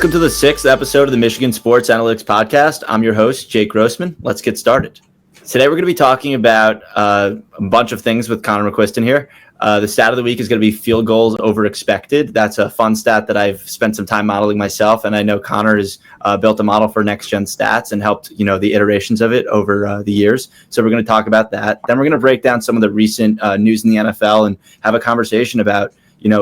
Welcome to the 6th episode of the Michigan Sports Analytics Podcast. I'm your host, Jake Grossman. Let's get started. Today we're going to be talking about a bunch of things with Conor McQuiston here. The stat of the week is going to be field goals over expected. That's a fun stat that I've spent some time modeling myself, and I know Conor has built a model for next-gen stats and helped, the iterations of it over the years. So we're going to talk about that. Then we're going to break down some of the recent news in the NFL and have a conversation about,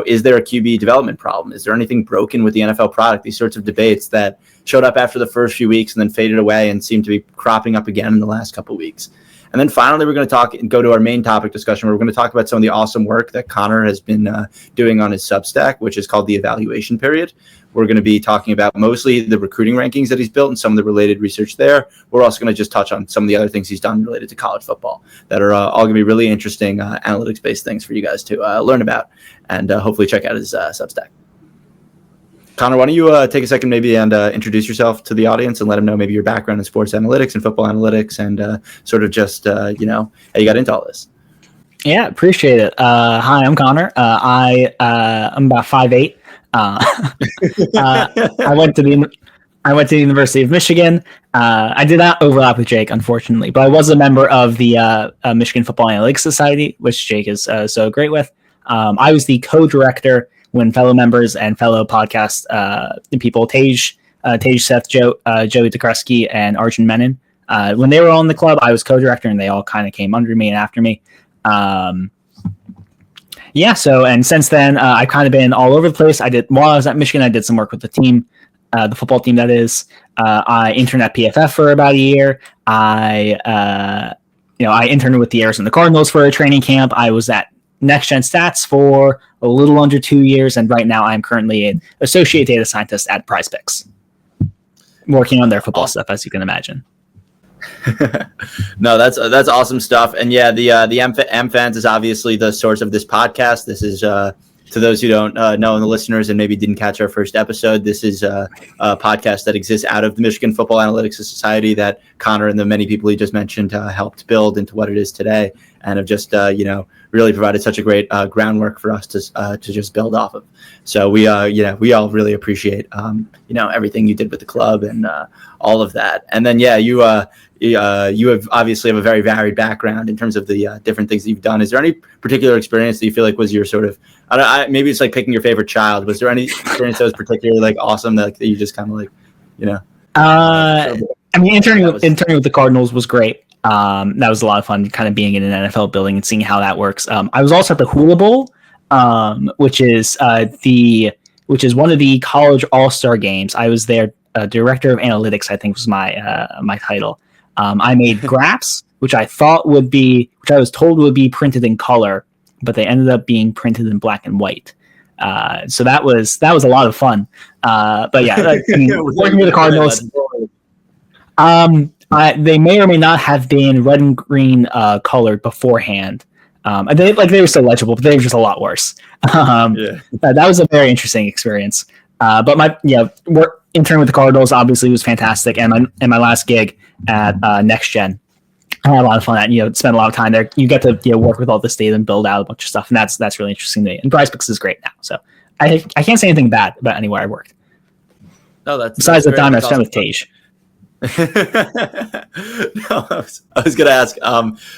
is there a QB development problem? Is there anything broken with the NFL product? These sorts of debates that showed up after the first few weeks and then faded away and seem to be cropping up again in the last couple of weeks. And then finally, we're going to talk and go to our main topic discussion where we're going to talk about some of the awesome work that Conor has been doing on his Substack, which is called the Evaluation Period. We're going to be talking about mostly the recruiting rankings that he's built and some of the related research there. We're also going to just touch on some of the other things he's done related to college football that are all going to be really interesting analytics-based things for you guys to learn about and hopefully check out his Substack. Conor, why don't you take a second maybe and introduce yourself to the audience and let them know maybe your background in sports analytics and football analytics and sort of just, how you got into all this. Yeah, appreciate it. Hi, I'm Conor. I'm about 5'8". I went to the University of Michigan. I did not overlap with Jake, unfortunately, but I was a member of the Michigan Football Analytics Society, which Jake is so great with. I was the co-director when fellow members and fellow podcast people, Tej, Seth, Joey DeKreski, and Arjun Menon, when they were all in the club, I was co-director, and they all kind of came under me and after me. And since then, I've kind of been all over the place. While I was at Michigan, I did some work with the team, the football team, that is. I interned at PFF for about a year. I interned with the Arizona Cardinals for a training camp. I was at Next Gen Stats for a little under 2 years, and right now I'm currently an associate data scientist at PrizePicks, working on their football stuff, as you can imagine. No, that's awesome stuff. And yeah, the MFans is obviously the source of this podcast. This is to those who don't know, and the listeners and maybe didn't catch our first episode, this is a podcast that exists out of the Michigan Football Analytics Society that Conor and the many people he just mentioned helped build into what it is today, and have just really provided such a great groundwork for us to just build off of. So we we all really appreciate everything you did with the club and all of that. And then you have obviously have a very varied background in terms of the different things that you've done. Is there any particular experience that you feel like was your sort of maybe it's like picking your favorite child? Was there any experience that was particularly awesome that you just kind of interning with the Cardinals was great. That was a lot of fun, kind of being in an NFL building and seeing how that works. I was also at the Hula Bowl, which is one of the college all-star games. I was their director of analytics, I think was my title. I made graphs, which I was told would be printed in color, but they ended up being printed in black and white. So that was a lot of fun. But yeah, working with the Cardinals. They may or may not have been red and green colored beforehand. And they were still legible, but they were just a lot worse. That was a very interesting experience. But my work intern with the Cardinals obviously was fantastic, and my last gig at Next Gen, I had a lot of fun. Spent a lot of time there. You get to work with all this data and build out a bunch of stuff, and that's really interesting to me. And PrizePicks is great now, so I can't say anything bad about anywhere I worked. No, that's besides the time I spent with Tej. No, I was gonna ask,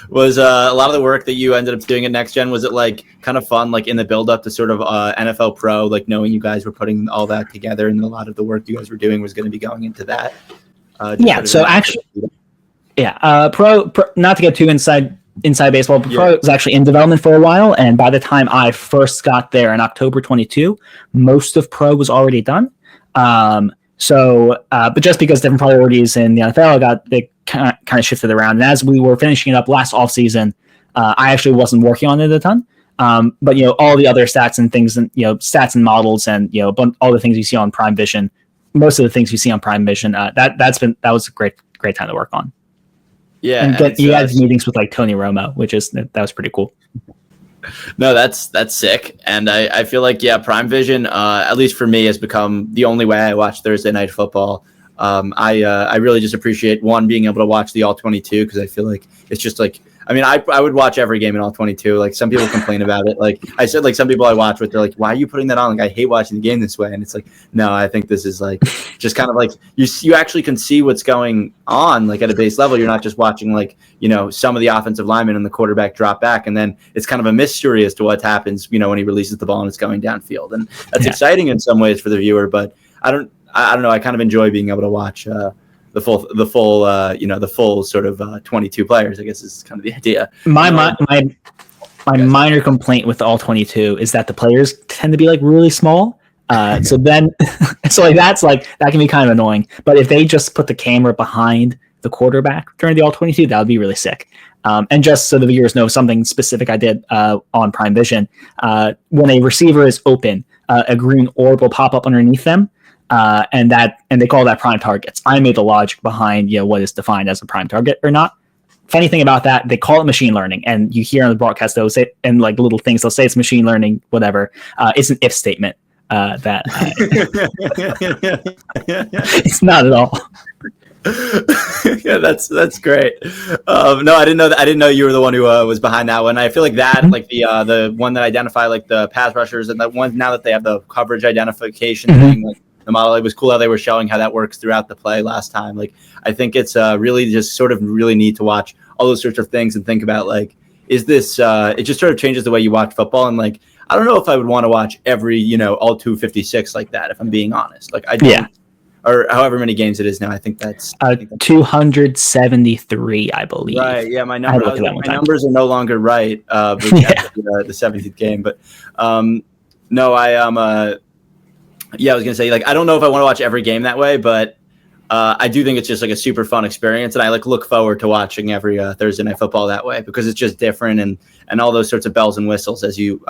was a lot of the work that you ended up doing at Next Gen, was it kind of fun, in the build up to sort of NFL Pro, knowing you guys were putting all that together and a lot of the work you guys were doing was going to be going into that? Pro, not to get too inside baseball, but Pro was actually in development for a while, and by the time I first got there in October 22, most of Pro was already done. But just because different priorities in the NFL they kind of shifted around. And as we were finishing it up last offseason, I actually wasn't working on it a ton. But all the other stats and things, and stats and models, and all the things you see on Prime Vision, most of the things you see on Prime Vision, that was a great time to work on. Yeah, and you had meetings with Tony Romo, that was pretty cool. No, that's sick. And I feel like, Prime Vision, at least for me, has become the only way I watch Thursday Night Football. I really just appreciate one being able to watch the all 22 because I feel like it's just like I mean I would watch every game in all 22. Like some people complain about it. Like I said, like some people I watch with they're like, why are you putting that on? Like I hate watching the game this way. And it's like, no, I think this is like just kind of like you actually can see what's going on like at a base level. You're not just watching like some of the offensive linemen and the quarterback drop back, and then it's kind of a mystery as to what happens when he releases the ball and it's going downfield. And that's exciting in some ways for the viewer, but I don't know. I kind of enjoy being able to watch the full sort of 22 players. I guess is kind of the idea. My minor complaint with all 22 is that the players tend to be like really small. So then, that can be kind of annoying. But if they just put the camera behind the quarterback during the all 22, that would be really sick. And just so the viewers know something specific I did on Prime Vision, when a receiver is open, a green orb will pop up underneath them. And they call that prime targets. I made the logic behind what is defined as a prime target or not. Funny thing about that, they call it machine learning, and you hear on the broadcast they'll say and like little things they'll say it's machine learning, whatever. It's an if statement. It's not at all. Yeah, that's great. No, I didn't know that. I didn't know you were the one who was behind that one. I feel like that, like the one that identify like the pass rushers, and that one now that they have the coverage identification thing, like the model, it was cool how they were showing how that works throughout the play last time. Like I think it's really just sort of really neat to watch all those sorts of things and think about like, is this? It just sort of changes the way you watch football, and like I don't know if I would want to watch every all 256 like that if I'm being honest. Like I don't. Yeah. Or however many games it is now. I think that's 273, I believe. Right. Yeah, my numbers are no longer right. The 70th game, but no, I am. I was gonna say like I don't know if I want to watch every game that way, but I do think it's just like a super fun experience, and I like look forward to watching every Thursday Night Football that way because it's just different and all those sorts of bells and whistles as you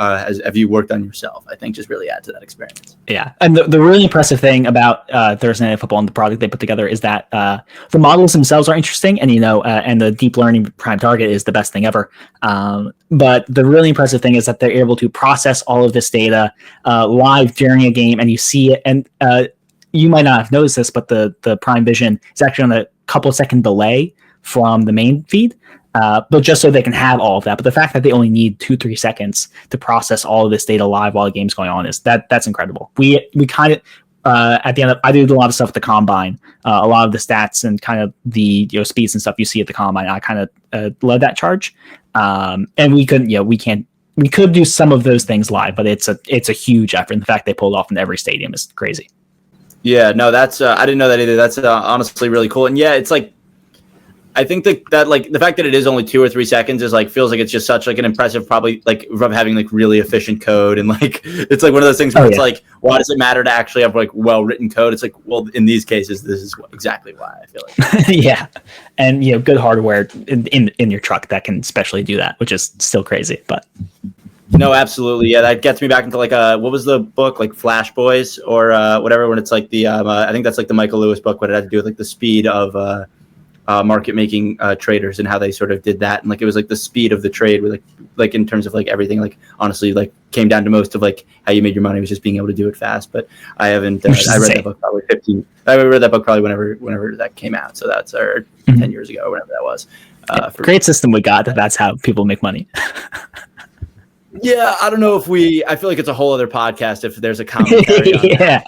worked on yourself. I think just really add to that experience. Yeah, and the really impressive thing about Thursday Night Football and the product they put together is that the models themselves are interesting, and and the deep learning prime target is the best thing ever. But the really impressive thing is that they're able to process all of this data live during a game, and you see it and. You might not have noticed this, but the Prime Vision is actually on a couple second delay from the main feed, but just so they can have all of that. But the fact that they only need 2-3 seconds to process all of this data live while the game's going on that's incredible. We kind of at the end of I do a lot of stuff at the combine, a lot of the stats and kind of the speeds and stuff you see at the combine. I kind of led that charge, and we could do some of those things live, but it's a huge effort. And the fact they pulled off in every stadium is crazy. Yeah, no, that's I didn't know that either. That's honestly really cool. And yeah, it's like I think that like the fact that it is only 2 or 3 seconds is like feels like it's just such like an impressive probably like from having like really efficient code and like it's like one of those things where it's like why does it matter to actually have like well written code? It's like well in these cases this is exactly why I feel like. Yeah, and good hardware in your truck that can especially do that, which is still crazy, but. No, absolutely. Yeah, that gets me back into like what was the book like Flash Boys or whatever when it's like the I think that's like the Michael Lewis book what it had to do with like the speed of market making traders and how they sort of did that and like it was like the speed of the trade with like in terms of like everything like honestly like came down to most of like how you made your money was just being able to do it fast. But I haven't I read that book probably whenever that came out, so that's 10 years ago or whatever that was. Great system we got that's how people make money. Yeah, I don't know if I feel like it's a whole other podcast if there's a commentary. Yeah.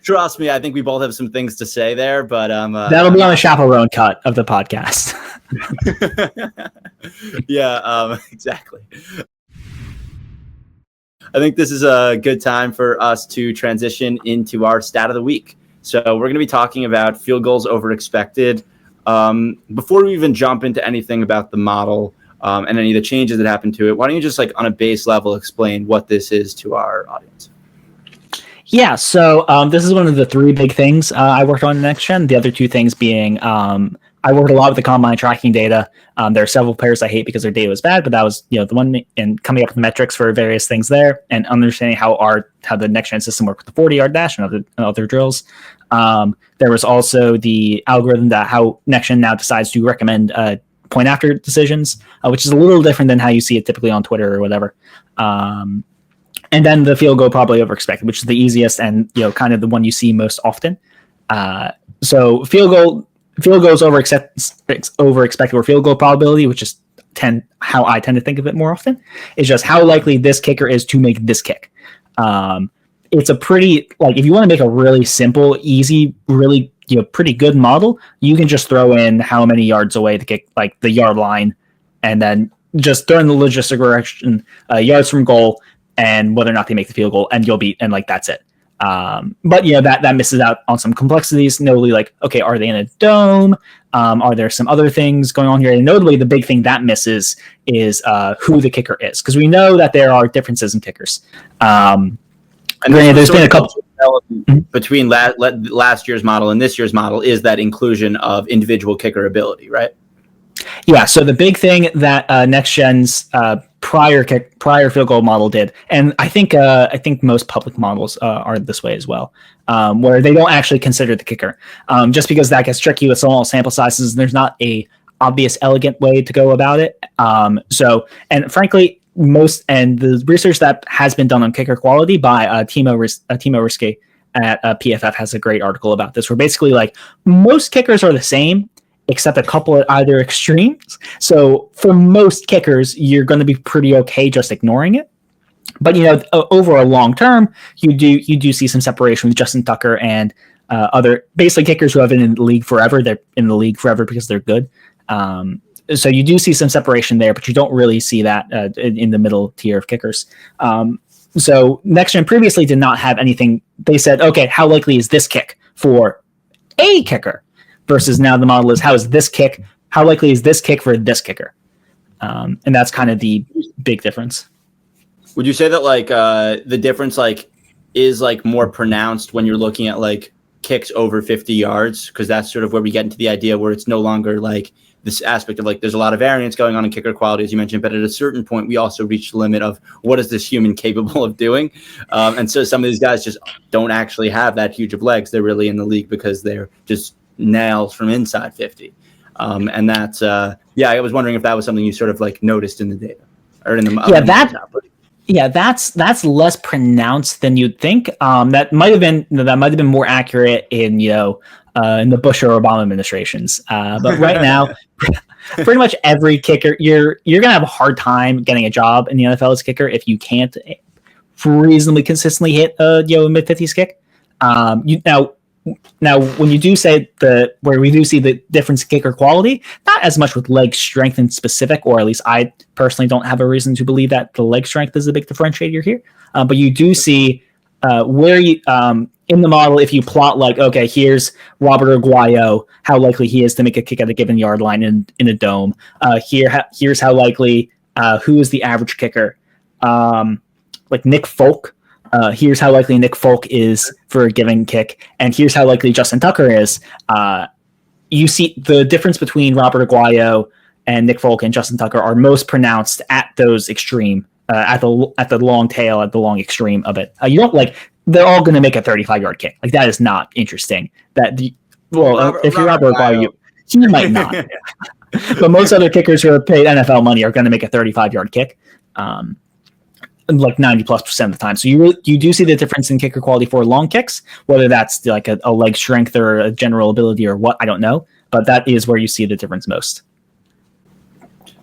Trust me, I think we both have some things to say there, but that'll be on the chaperone cut of the podcast. Yeah, exactly. I think this is a good time for us to transition into our stat of the week. So we're going to be talking about field goals over expected. Before we even jump into anything about the model, and any of the changes that happened to it, why don't you just like on a base level explain what this is to our audience? Yeah, so this is one of the 3 big things I worked on in Next Gen. The other 2 things being I worked a lot with the combine tracking data. There are several players I hate because their data was bad, but that was the one and coming up with metrics for various things there and understanding how the Next Gen system worked with the 40-yard dash and other drills. There was also the algorithm that how Next Gen now decides to recommend point after decisions, which is a little different than how you see it typically on Twitter or whatever. And then the field goal probably over expected, which is the easiest and kind of the one you see most often. So field goals over expected or field goal probability, which is how I tend to think of it more often, is just how likely this kicker is to make this kick. It's a pretty, like, if you want to make a really simple, easy, really, pretty good model, you can just throw in how many yards away the kick, like the yard line, and then just throw in the logistic direction, yards from goal, and whether or not they make the field goal, and like that's it. But that misses out on some complexities. Notably, like, okay, are they in a dome? Are there some other things going on here? And notably, the big thing that misses is who the kicker is, because we know that there are differences in kickers. And there's been a couple between last year's model and this year's model is that inclusion of individual kicker ability, right? Yeah. So the big thing that Next Gen's prior field goal model did, and I think most public models are this way as well, where they don't actually consider the kicker, just because that gets tricky with small sample sizes. And there's not a obvious, elegant way to go about it. And frankly, the research that has been done on kicker quality by Timo Risky at PFF has a great article about this, where basically, like, most kickers are the same except a couple at either extremes. So for most kickers, you're going to be pretty okay just ignoring it. But over a long term, you do see some separation with Justin Tucker and other basically kickers who have been in the league forever. They're in the league forever because they're good. So you do see some separation there, but you don't really see that in the middle tier of kickers. So Next Gen previously did not have anything. They said, okay, how likely is this kick for a kicker? Versus now the model is, how likely is this kick for this kicker? And that's kind of the big difference. Would you say that, like, the difference, like, is, like, more pronounced when you're looking at, like, kicks over 50 yards? Because that's sort of where we get into the idea where it's no longer, like, this aspect of, like, there's a lot of variance going on in kicker quality, as you mentioned, but at a certain point, we also reach the limit of what is this human capable of doing? And so some of these guys just don't actually have that huge of legs. They're really in the league because they're just nails from inside 50. And that's, I was wondering if that was something you sort of, like, noticed in the data or in the that's less pronounced than you'd think. That might have been more accurate in the Bush or Obama administrations. But right now, pretty much every kicker, you're gonna have a hard time getting a job in the NFL as kicker if you can't reasonably consistently hit a mid-50s kick. Now, when you do say where we do see the difference in kicker quality, not as much with leg strength in specific, or at least I personally don't have a reason to believe that the leg strength is a big differentiator here. But you do see where you in the model, if you plot, like, okay, here's Robert Aguayo, how likely he is to make a kick at a given yard line in a dome. Here's how likely, who is the average kicker, like Nick Folk. Here's how likely Nick Folk is for a given kick, and here's how likely Justin Tucker is. You see the difference between Robert Aguayo and Nick Folk and Justin Tucker are most pronounced at those extreme, at the long tail, at the long extreme of it. You don't, like, they're all going to make a 35-yard kick. Like, that is not interesting. If you're Robert Aguayo, he might not. But most other kickers who are paid NFL money are going to make a 35-yard kick. Like 90+% of the time. So you do see the difference in kicker quality for long kicks, whether that's like a leg strength or a general ability or what, I don't know, but that is where you see the difference most.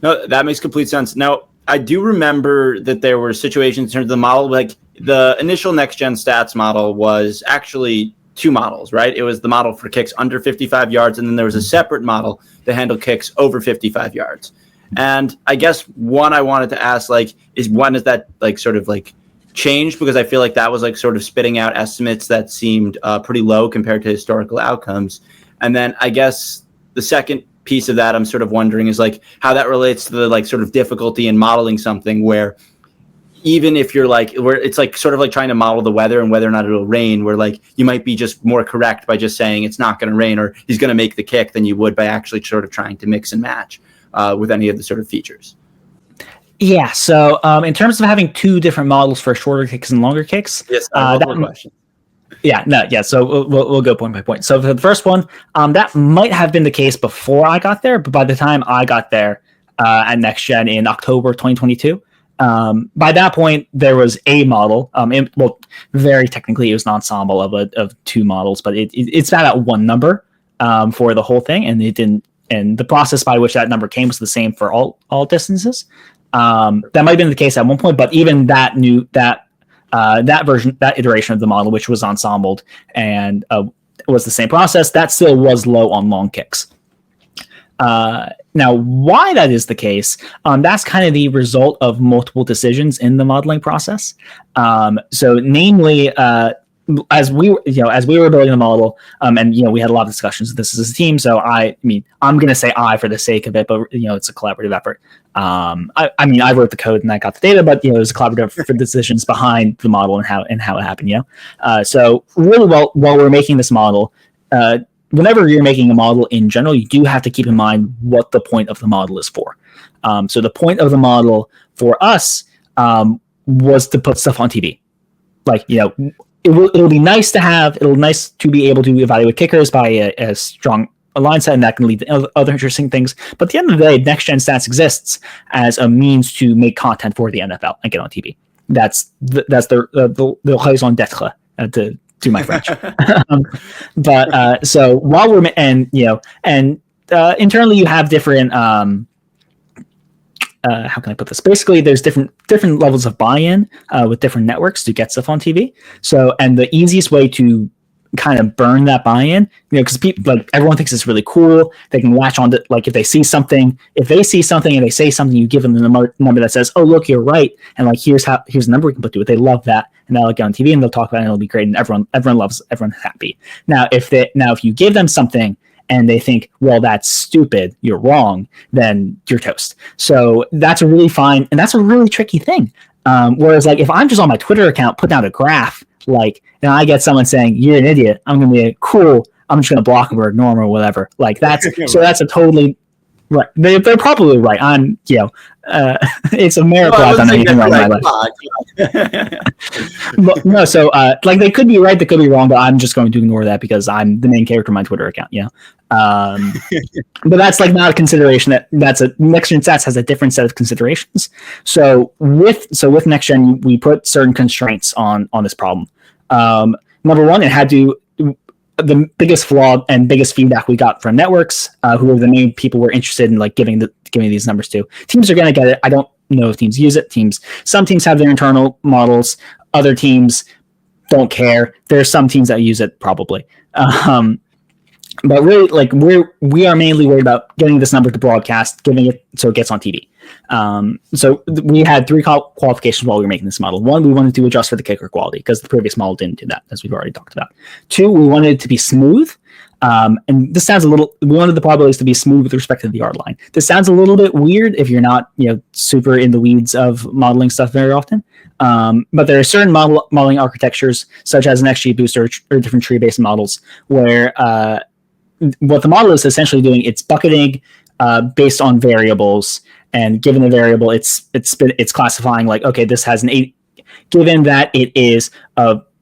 No, that makes complete sense. Now, I do remember that there were situations in terms of the model, like the initial Next Gen stats model was actually two models, right? It was the model for kicks under 55 yards, and then there was a separate model to handle kicks over 55 yards. And I guess one I wanted to ask, like, is when is that, like, sort of, like, changed? Because I feel like that was, like, sort of spitting out estimates that seemed pretty low compared to historical outcomes. And then I guess the second piece of that I'm sort of wondering is, like, how that relates to the, like, sort of difficulty in modeling something where even if you're, like, where it's, like, sort of like trying to model the weather and whether or not it'll rain, where, like, you might be just more correct by just saying it's not going to rain or he's going to make the kick than you would by actually sort of trying to mix and match with any of the sort of features. Yeah. So in terms of having two different models for shorter kicks and longer kicks, yes, I have one question. Yeah. So we'll go point by point. So for the first one, that might have been the case before I got there, but by the time I got there at Next Gen in October 2022, by that point there was a model. Very technically it was an ensemble of two models, but it's not at one number. for the whole thing, and it didn't. And the process by which that number came was the same for all distances. That might have been the case at one point, but even that iteration of the model, which was ensembled and was the same process, that still was low on long kicks. Now, why that is the case, that's kind of the result of multiple decisions in the modeling process. So, namely, as we were building the model, and we had a lot of discussions. This is a team, so I'm going to say I for the sake of it, but it's a collaborative effort. I wrote the code and I got the data, but it was a collaborative for decisions behind the model and how it happened. So really, while we're making this model, whenever you're making a model in general, you do have to keep in mind what the point of the model is for. So the point of the model for us was to put stuff on TV, It'll be nice to be able to evaluate kickers by a strong line set, and that can lead to other interesting things. But at the end of the day, Next Gen Stats exists as a means to make content for the NFL and get on TV. That's the raison d'être, to my French. But so while we're internally you have different. How can I put this? Basically, there's different levels of buy-in with different networks to get stuff on TV. So, and the easiest way to kind of burn that buy-in, because people everyone thinks it's really cool. They can latch on to if they see something and they say something, you give them the number that says, "Oh, look, you're right," and here's a number we can put to it. They love that, and they'll get on TV and they'll talk about it, and it'll be great, and everyone's happy. Now, if you give them something and they think, well, that's stupid, you're wrong, then you're toast. So that's a really fine, and that's a really tricky thing. Whereas if I'm just on my Twitter account putting out a graph, and I get someone saying, you're an idiot, I'm going to be cool, I'm just going to block them or ignore them or whatever. That's a totally, right. They're probably right. It's a miracle I've done anything wrong in my life. But, no, so they could be right, they could be wrong, but I'm just going to ignore that because I'm the main character on my Twitter account. But that's not a consideration. That's a Next Gen Stats has a different set of considerations. So with Next Gen, we put certain constraints on this problem. Number one, it had to. The biggest flaw and biggest feedback we got from networks, who were the main people we're interested in giving these numbers to. Teams are going to get it. I don't know if teams use it. Some teams have their internal models. Other teams don't care. There are some teams that use it probably. But really, we are mainly worried about getting this number to broadcast, giving it so it gets on TV. So we had three qualifications while we were making this model. One, we wanted to adjust for the kicker quality because the previous model didn't do that, as we've already talked about. Two, we wanted it to be smooth. And this sounds we wanted the probabilities to be smooth with respect to the yard line. This sounds a little bit weird if you're not, super in the weeds of modeling stuff very often. But there are certain modeling architectures, such as an XGBoost or different tree-based models, where what the model is essentially doing, it's bucketing based on variables, and given the variable, it's classifying okay, this has an 8. Given that it is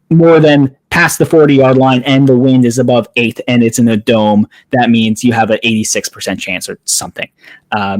more than past the 40-yard line and the wind is above 8 and it's in a dome, that means you have an 86% chance or something.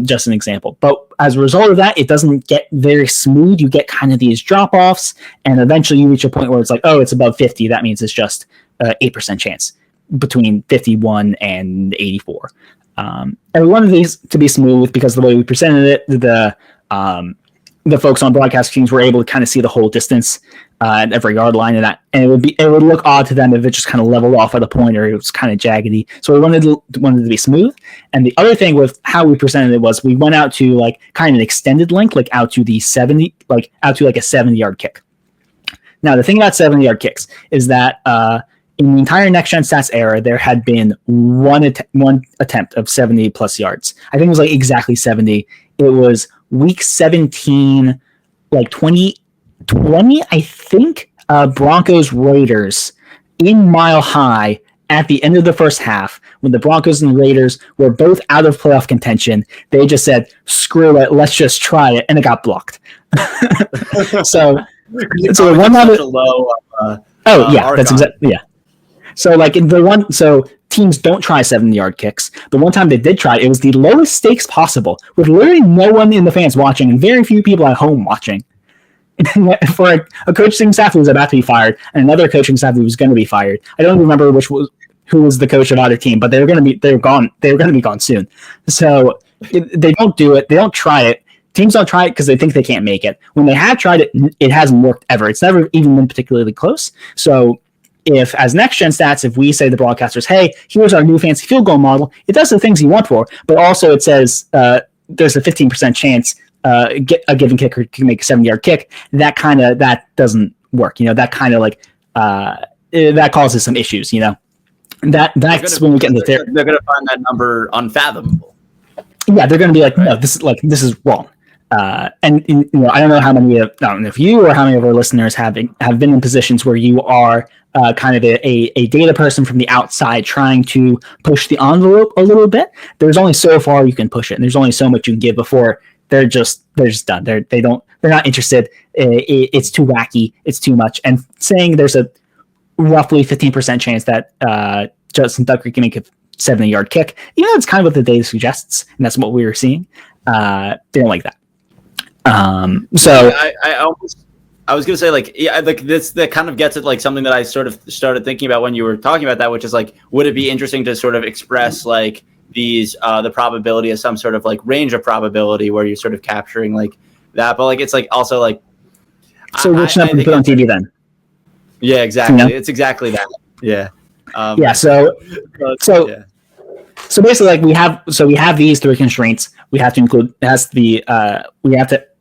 Just an example. But as a result of that, it doesn't get very smooth. You get kind of these drop-offs, and eventually you reach a point where it's it's above 50. That means it's just 8% chance between 51 and 84. And we wanted these to be smooth because the way we presented it, the folks on broadcast teams were able to kind of see the whole distance at every yard line, and it would look odd to them if it just kind of leveled off at a point or it was kind of jaggedy. So we wanted it to be smooth. And the other thing with how we presented it was we went out to kind of an extended length, out to the 70, out to a 70-yard kick. Now the thing about 70-yard kicks is that in the entire Next Gen Stats era, there had been one attempt of 70 plus yards. I think it was exactly 70. It was week 17, 2020, I think, Broncos Raiders in Mile High at the end of the first half, when the Broncos and Raiders were both out of playoff contention. They just said, screw it, let's just try it, and it got blocked. So one other low. That's exactly, yeah. So so teams don't try 70-yard kicks. The one time they did try, it was the lowest stakes possible, with literally no one in the fans watching and very few people at home watching. For a coaching staff who was about to be fired and another coaching staff who was going to be fired. I don't remember which was who was the coach of either team, but they're going to be gone soon. So they don't do it. They don't try it. Teams don't try it because they think they can't make it. When they have tried it, it hasn't worked ever. It's never even been particularly close. So if, as next gen stats, if we say to the broadcasters, hey, here's our new fancy field goal model, it does the things you want for, but also it says there's a 15% chance a given kicker can make a 7-yard kick. That doesn't work. That kind of like that causes some issues. That's when we get into they're going to find that number unfathomable. Yeah, they're going to be like, no, this is wrong. And I don't know how many I don't know if you or how many of our listeners have been in positions where you are kind of a data person from the outside trying to push the envelope a little bit. There's only so far you can push it, and there's only so much you can give before they're just done. They're not interested. It's too wacky. It's too much. And saying there's a roughly 15% chance that Justin Tucker can make a 70-yard kick, even though it's kind of what the data suggests, and that's what we were seeing. They don't like that. So I was gonna say this that kind of gets at like something that I sort of started thinking about when you were talking about that, which is like, would it be interesting to sort of express like these the probability as some sort of like range of probability where you're sort of capturing like that, but like it's like also like which number to put on TV then? Yeah, exactly. It's exactly that. Yeah. So basically, like we have these 3 constraints. We have to include we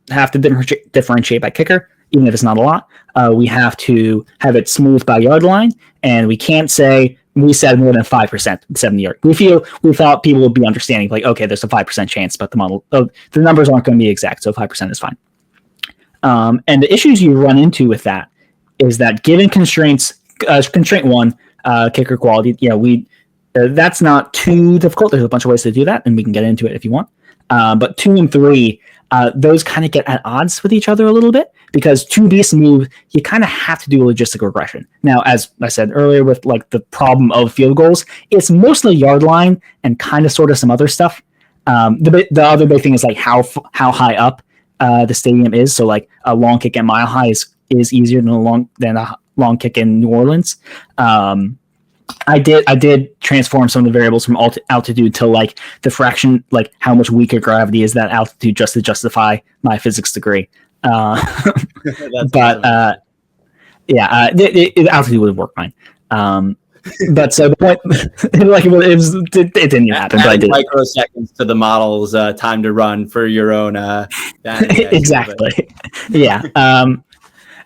have to differentiate by kicker, even if it's not a lot. We have to have it smooth by yard line, and we can't say we said more than 5% 70-yard. We thought people would be understanding, like, okay, there's a 5% chance, but the numbers aren't going to be exact, so 5% is fine. And the issues you run into with that is that given constraints, constraint 1, kicker quality, that's not too difficult. There's a bunch of ways to do that, and we can get into it if you want. But 2 and 3, those kind of get at odds with each other a little bit, because to be smooth, you kind of have to do a logistic regression. Now, as I said earlier, with like the problem of field goals, it's mostly yard line and kind of sort of some other stuff. The other big thing is like how high up the stadium is. So like a long kick at Mile High is easier than a long kick in New Orleans. I did transform some of the variables from altitude to like the fraction, like how much weaker gravity is that altitude, just to justify my physics degree. But altitude would work fine. But so the point, like it didn't happen. But I did microseconds to the model's time to run for your own. Exactly. Yeah.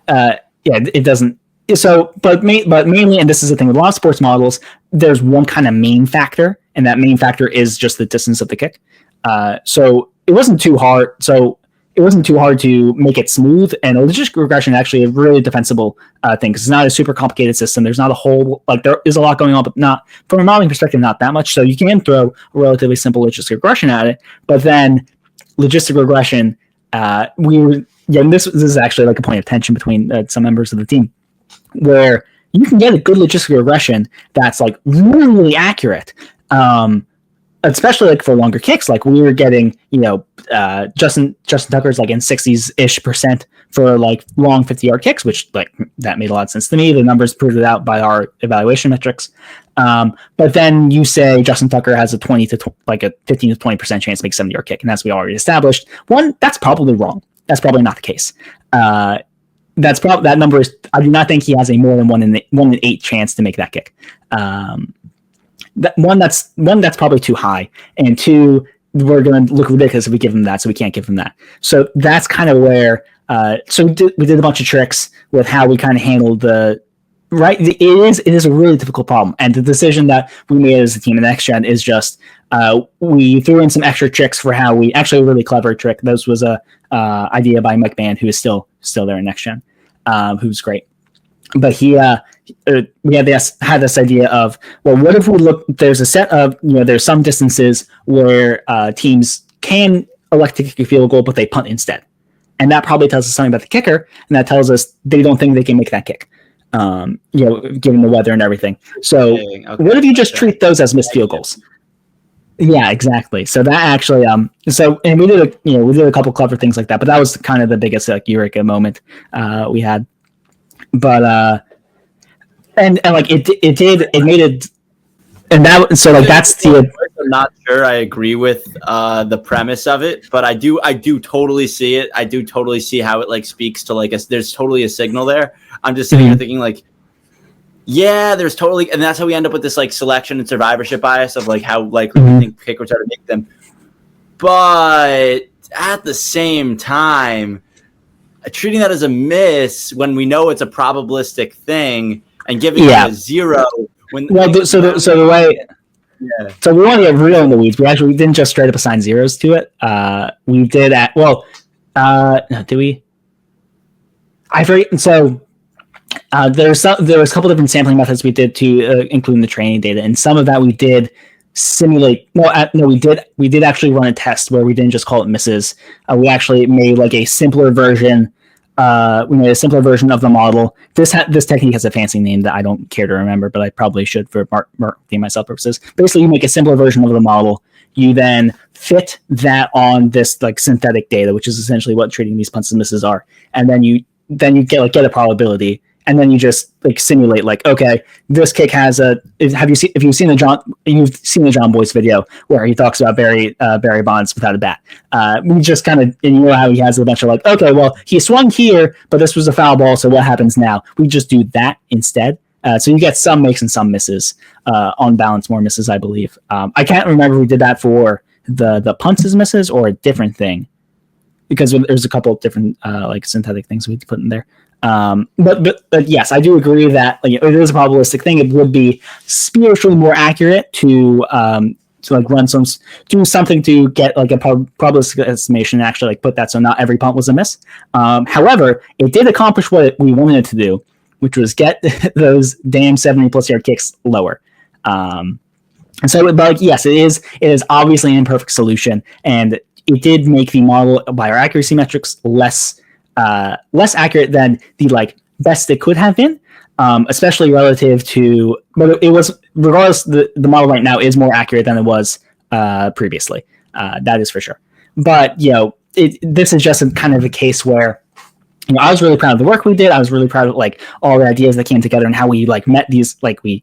It doesn't. So, but mainly, and this is the thing with a lot of sports models, there's one kind of main factor, and that main factor is just the distance of the kick. So it wasn't too hard. It wasn't too hard to make it smooth, and logistic regression actually a really defensible thing, because it's not a super complicated system. There's not a whole, like, there is a lot going on, but not from a modeling perspective, not that much. So you can throw a relatively simple logistic regression at it, but then logistic regression, this is actually like a point of tension between some members of the team, where you can get a good logistic regression that's like really, really accurate. Especially like for longer kicks, like we were getting, Justin Tucker's like in 60s-ish% for like long 50-yard kicks, which like that made a lot of sense to me. The numbers proved it out by our evaluation metrics. But then you say Justin Tucker has a 15 to 20% chance to make a 70-yard kick, and that's we already established. One, that's probably wrong. That's probably not the case. That number is. I do not think he has a more than 1 in 8 chance to make that kick. That's probably too high, and 2, we're going to look ridiculous if we give him that, so we can't give him that. So that's kind of where. So we did a bunch of tricks with how we kind of handled the. Right, it is a really difficult problem, and the decision that we made as a team in Next Gen is just we threw in some extra tricks for how we actually a really clever trick. This was a idea by Mike Band, who is still there in Next Gen, who's great. But we had this idea of, well, what if we look? There's a set of there's some distances where teams can elect to kick a field goal, but they punt instead, and that probably tells us something about the kicker, and that tells us they don't think they can make that kick. Given the weather and everything. So what if you just treat those as missed field goals? Yeah, exactly. So that actually, and we did a couple clever things like that, but that was kind of the biggest like eureka moment we had. But and like it made it And that, so like that's the. I'm not sure I agree with the premise of it, but I do totally see it. I do totally see how it like speaks to like there's totally a signal there. I'm just sitting here thinking like, yeah, there's totally, and that's how we end up with this like selection and survivorship bias of like how likely we think kickers are to make them. But at the same time, treating that as a miss when we know it's a probabilistic thing and giving it a 0 when so the way. Yeah. So we want to get real in the weeds. We didn't just straight up assign zeros to it. We did did we? I forget. So there was a couple different sampling methods we did to include in the training data, and some of that we did simulate. We did actually run a test where we didn't just call it misses. We actually made like a simpler version. We made a simpler version of the model. This technique has a fancy name that I don't care to remember, but I probably should for marketing myself purposes. Basically, you make a simpler version of the model. You then fit that on this like synthetic data, which is essentially what treating these punts and misses are, and then you get a probability, and then you just like simulate like, okay, this kick has if you've seen the John Boyce video where he talks about Barry Bonds without a bat. We just kind of, and you know how he has a bunch of like, okay, well, he swung here, but this was a foul ball, so what happens now? We just do that instead. So you get some makes and some misses. On balance, more misses, I believe. I can't remember if we did that for the punts as misses or a different thing, because there's a couple of different like synthetic things we put in there. But yes, I do agree that like, it is a probabilistic thing. It would be spiritually more accurate to like do something to get like a probabilistic estimation and actually like put that so not every punt was a miss. However, it did accomplish what we wanted it to do, which was get those damn 70+ yard kicks lower. And so, but like, yes, it is obviously an imperfect solution, and it did make the model by our accuracy metrics less accurate than the like best it could have been, especially relative to. But it was, regardless, the model right now is more accurate than it was previously. That is for sure. But this is just a kind of a case where I was really proud of the work we did. I was really proud of like all the ideas that came together and how we like met these. Like we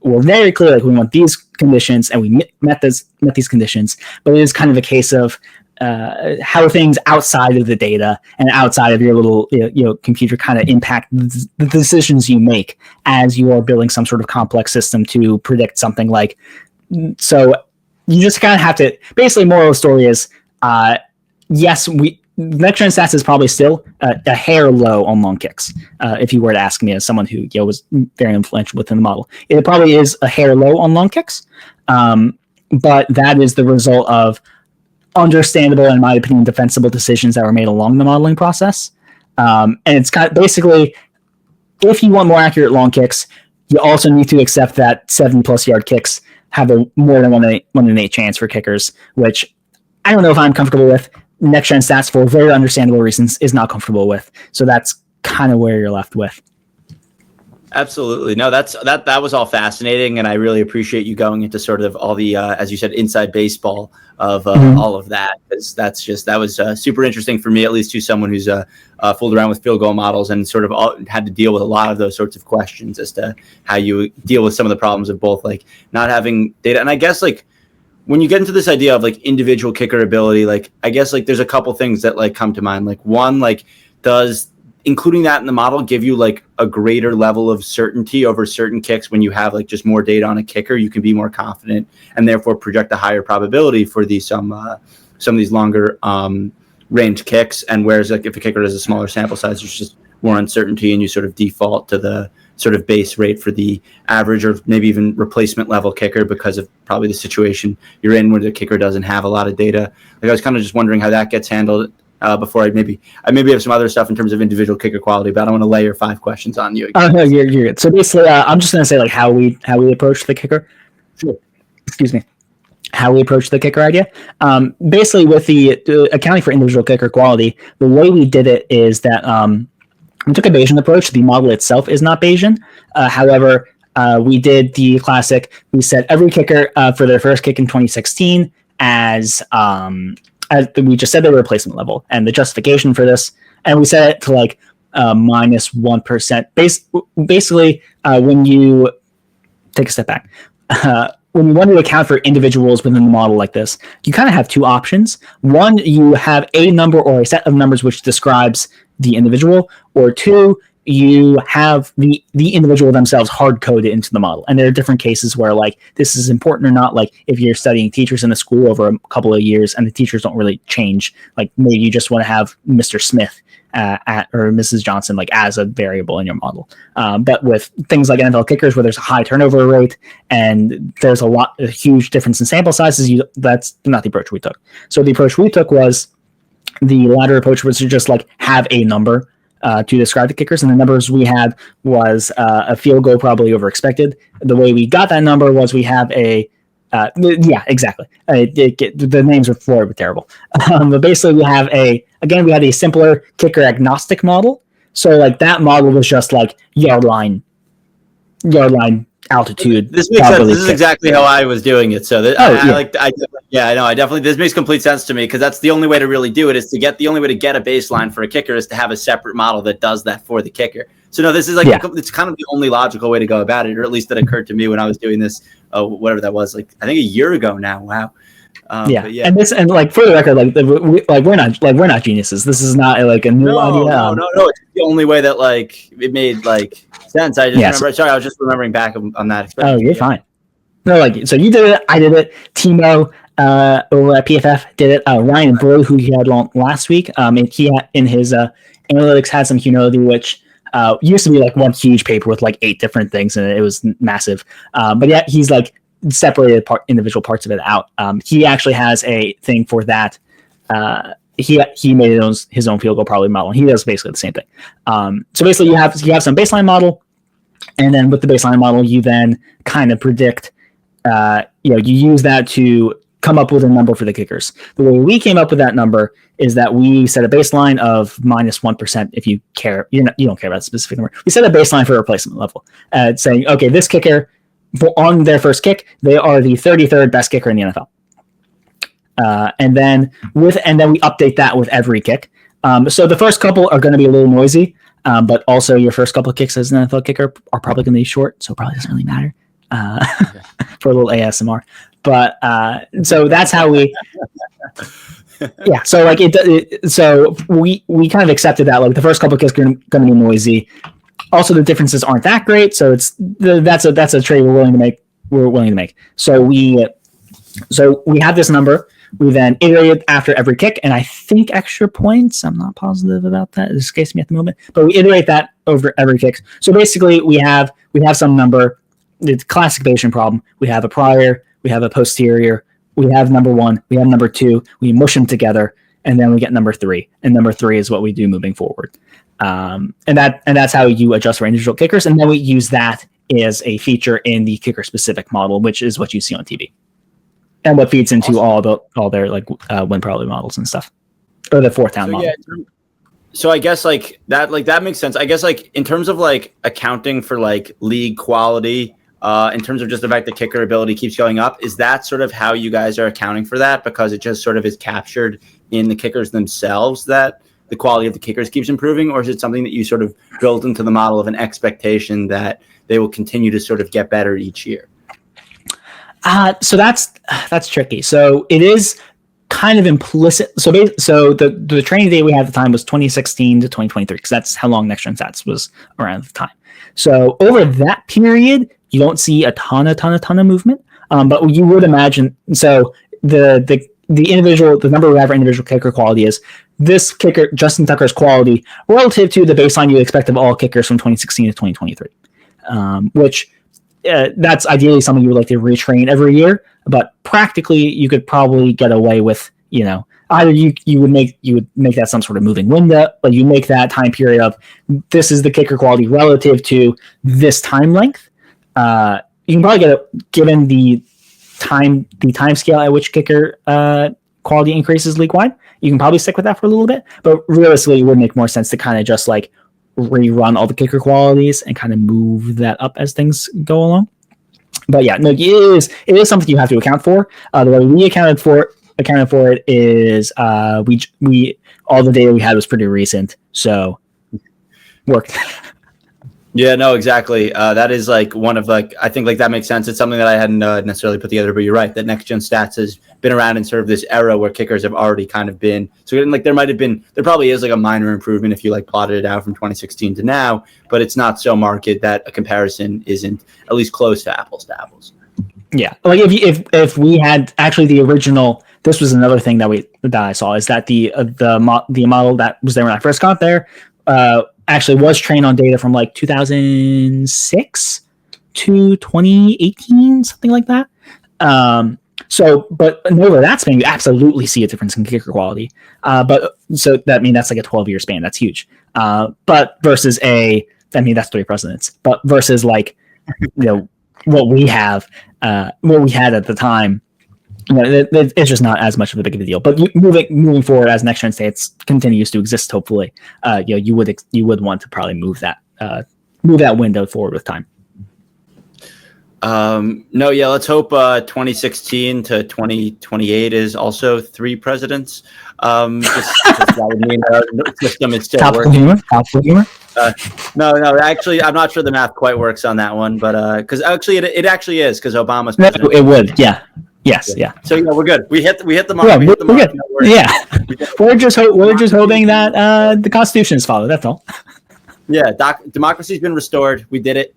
were very clear, like we want these conditions, and we met these conditions. But it is kind of a case of how things outside of the data and outside of your little computer kind of impact the decisions you make as you are building some sort of complex system to predict something like. So you just kind of have to, basically, moral of the story is, yes, next-gen stats is probably still a hair low on long kicks. If you were to ask me as someone who was very influential within the model, it probably is a hair low on long kicks. But that is the result of understandable, in my opinion, defensible decisions that were made along the modeling process. And it's kind of basically, if you want more accurate long kicks, you also need to accept that 70+ yard kicks have a more than 1 in 8 chance for kickers, which I don't know if I'm comfortable with. Next gen stats, for very understandable reasons, is not comfortable with. So that's kind of where you're left with. Absolutely. No, that was all fascinating, and I really appreciate you going into sort of all the, as you said, inside baseball of all of that, because that was super interesting for me, at least, to someone who's fooled around with field goal models and sort of had to deal with a lot of those sorts of questions as to how you deal with some of the problems of both like not having data. And I guess like when you get into this idea of like individual kicker ability, like I guess like there's a couple things that like come to mind. Like one, like does including that in the model give you like a greater level of certainty over certain kicks? When you have like just more data on a kicker, you can be more confident and therefore project a higher probability for these some of these longer range kicks. And whereas like if a kicker has a smaller sample size, there's just more uncertainty, and you sort of default to the sort of base rate for the average or maybe even replacement level kicker because of probably the situation you're in where the kicker doesn't have a lot of data. Like I was kind of just wondering how that gets handled. Before I maybe have some other stuff in terms of individual kicker quality, but I don't want to lay your 5 questions on you again. No, you're good. So basically, I'm just going to say like how we approach the kicker. Sure. Excuse me. How we approach the kicker idea. Basically, with the accounting for individual kicker quality, the way we did it is that we took a Bayesian approach. The model itself is not Bayesian. However, we did the classic. We set every kicker for their first kick in 2016 as we just said they were replacement level, and the justification for this, and we set it to like minus 1%. Basically, when you take a step back, when you want to account for individuals within the model like this, you kind of have two options. One, you have a number or a set of numbers which describes the individual, or two, you have the individual themselves hard coded into the model. And there are different cases where like this is important or not. Like if you're studying teachers in a school over a couple of years and the teachers don't really change, like maybe you just want to have Mr. Smith or Mrs. Johnson like as a variable in your model. But with things like NFL kickers where there's a high turnover rate and there's a huge difference in sample sizes, that's not the approach we took. So the approach we took was the latter approach, was to just like have a number to describe the kickers, and the numbers we had was a field goal probably over expected. The way we got that number was we have yeah, exactly. The names were terrible, but basically we had a simpler kicker agnostic model. So like that model was just like yard line altitude. This makes sense. This is exactly how I was doing it. So I definitely, this makes complete sense to me, because that's the only way to really do it, is the only way to get a baseline for a kicker is to have a separate model that does that for the kicker. So no, this is it's kind of the only logical way to go about it, or at least that occurred to me when I was doing this, whatever that was, like I think a year ago now. Wow. And like for the record, we're not geniuses. This is not like a new idea. No. It's the only way that like it made like sense. I just remember. Sorry, I was just remembering back on that experience. Oh, you're fine. No, like so you did it. I did it. Timo over at PFF did it. Ryan Brew, who he had last week, and he in his analytics had some humility, which used to be like one huge paper with like 8 different things, and it was massive. But yeah, he's like separated individual parts of it out. He actually has a thing for that. He made his own field goal probably model, and he does basically the same thing. So basically you have some baseline model, and then with the baseline model you then kind of predict, you use that to come up with a number for the kickers. The way we came up with that number is that we set a baseline of -1%. If you care, you don't care about a specific number. We set a baseline for replacement level, saying, okay, this kicker, on their first kick, they are the 33rd best kicker in the NFL. And then we update that with every kick. So the first couple are going to be a little noisy, but also your first couple of kicks as an NFL kicker are probably going to be short, so it probably doesn't really matter for a little ASMR. But so that's how we. Yeah, so like so we kind of accepted that like the first couple of kicks are going to be noisy. Also, the differences aren't that great, so that's a trade we're willing to make. So we have this number. We then iterate after every kick, and I think extra points. I'm not positive about that. It escapes me at the moment, but we iterate that over every kick. So basically, we have some number. It's a classic Bayesian problem. We have a prior, we have a posterior, we have number 1, we have number 2. We mush them together, and then we get number 3. And number 3 is what we do moving forward. And that's how you adjust for individual kickers, and then we use that as a feature in the kicker specific model, which is what you see on TV, and what feeds into all their like win probability models and stuff, or the fourth down model. Yeah, so I guess like that makes sense. I guess like in terms of like accounting for like league quality, in terms of just the fact that kicker ability keeps going up, is that sort of how you guys are accounting for that, because it just sort of is captured in the kickers themselves that the quality of the kickers keeps improving, or is it something that you sort of built into the model of an expectation that they will continue to sort of get better each year? So that's tricky. So it is kind of implicit. So the training data we had at the time was 2016 to 2023, because that's how long Next Gen Stats was around at the time. So over that period, you don't see a ton of movement, but you would imagine. So the number we have for individual kicker quality is this kicker, Justin Tucker's quality, relative to the baseline you expect of all kickers from 2016 to 2023, which that's ideally something you would like to retrain every year. But practically, you could probably get away with, either you would make that some sort of moving window, but you make that time period of this is the kicker quality relative to this time length. You can probably get it given the time scale at which kicker quality increases league wide. You can probably stick with that for a little bit, but realistically, it would make more sense to kind of just like rerun all the kicker qualities and kind of move that up as things go along. But yeah, no, it is something you have to account for. The way we accounted for it is we all the data we had was pretty recent, so worked. Yeah, no, exactly. That is like one of like I think like that makes sense. It's something that I hadn't necessarily put together, but you're right. That next gen stats has been around in sort of this era where kickers have already kind of been. So like there probably is like a minor improvement if you like plotted it out from 2016 to now, but it's not so marked that a comparison isn't at least close to apples to apples. Yeah, like if we had actually the original. This was another thing that I saw is that the model that was there when I first got there actually was trained on data from like 2006 to 2018, something like that. But over that span, you absolutely see a difference in kicker quality. But so that's like a 12-year span. That's huge. But versus that's 3 presidents. But versus like what we had at the time. It's just not as much of a big of a deal. But moving forward, as next gen states continues to exist, hopefully, you would want to probably move that window forward with time. No, yeah, let's hope 2016 to 2028 is also 3 presidents. Just that would mean the system is still working. Top humor. No, actually, I'm not sure the math quite works on that one, but because actually it actually is because Obama's president. No, it would, yeah. Yes, yeah. So we're good. We hit the mark. Yeah, we're good. We're just hoping that the Constitution is followed. That's all. Yeah, democracy's been restored. We did it.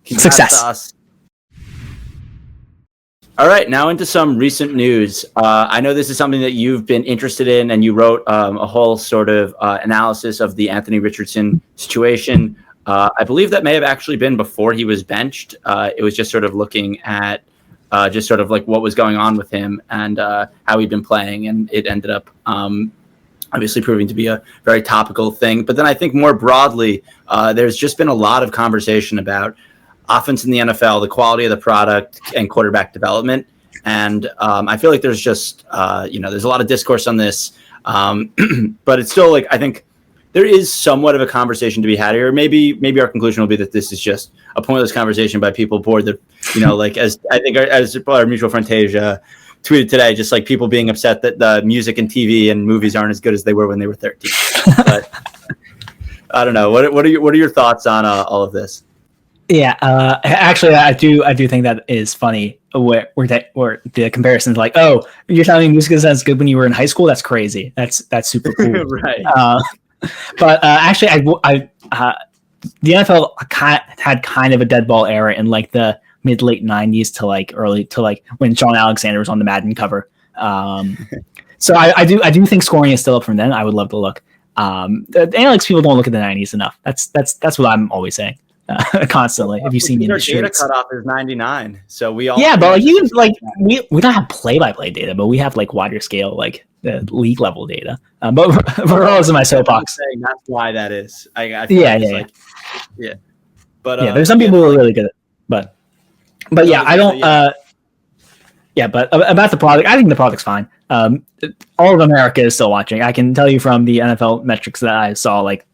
Success. To us. All right, now into some recent news. I know this is something that you've been interested in, and you wrote a whole sort of analysis of the Anthony Richardson situation. I believe that may have actually been before he was benched. It was just sort of looking at just sort of like what was going on with him and how he'd been playing. And it ended up obviously proving to be a very topical thing. But then I think more broadly, there's just been a lot of conversation about offense in the NFL, the quality of the product and quarterback development. And I feel like there's just, there's a lot of discourse on this. But it's still like, I think there is somewhat of a conversation to be had here. Maybe our conclusion will be that this is just a pointless conversation by people bored that, like as I think as our mutual friend Tasia tweeted today, just like people being upset that the music and TV and movies aren't as good as they were when they were 13. But I don't know. What are your thoughts on all of this? Yeah, actually, I do think that is funny. Where the comparison's like, oh, you're telling me music is as good when you were in high school? That's crazy. That's super cool. Right. But actually, the NFL had kind of a dead ball era in like the mid-late 90s to like early to like when Sean Alexander was on the Madden cover. So I do think scoring is still up from then. I would love to look. The analytics people don't look at the 90s enough. That's what I'm always saying. Constantly. If you see me in the streets. Our data cutoff is 99, so we all but like we don't have play-by-play data, but we have like wider scale like the league level data. But regardless of my soapbox, that's why that is. I yeah. But there's some people who are really good at it, but yeah, I don't. But about the product, I think the product's fine. All of America is still watching. I can tell you from the NFL metrics that I saw, like.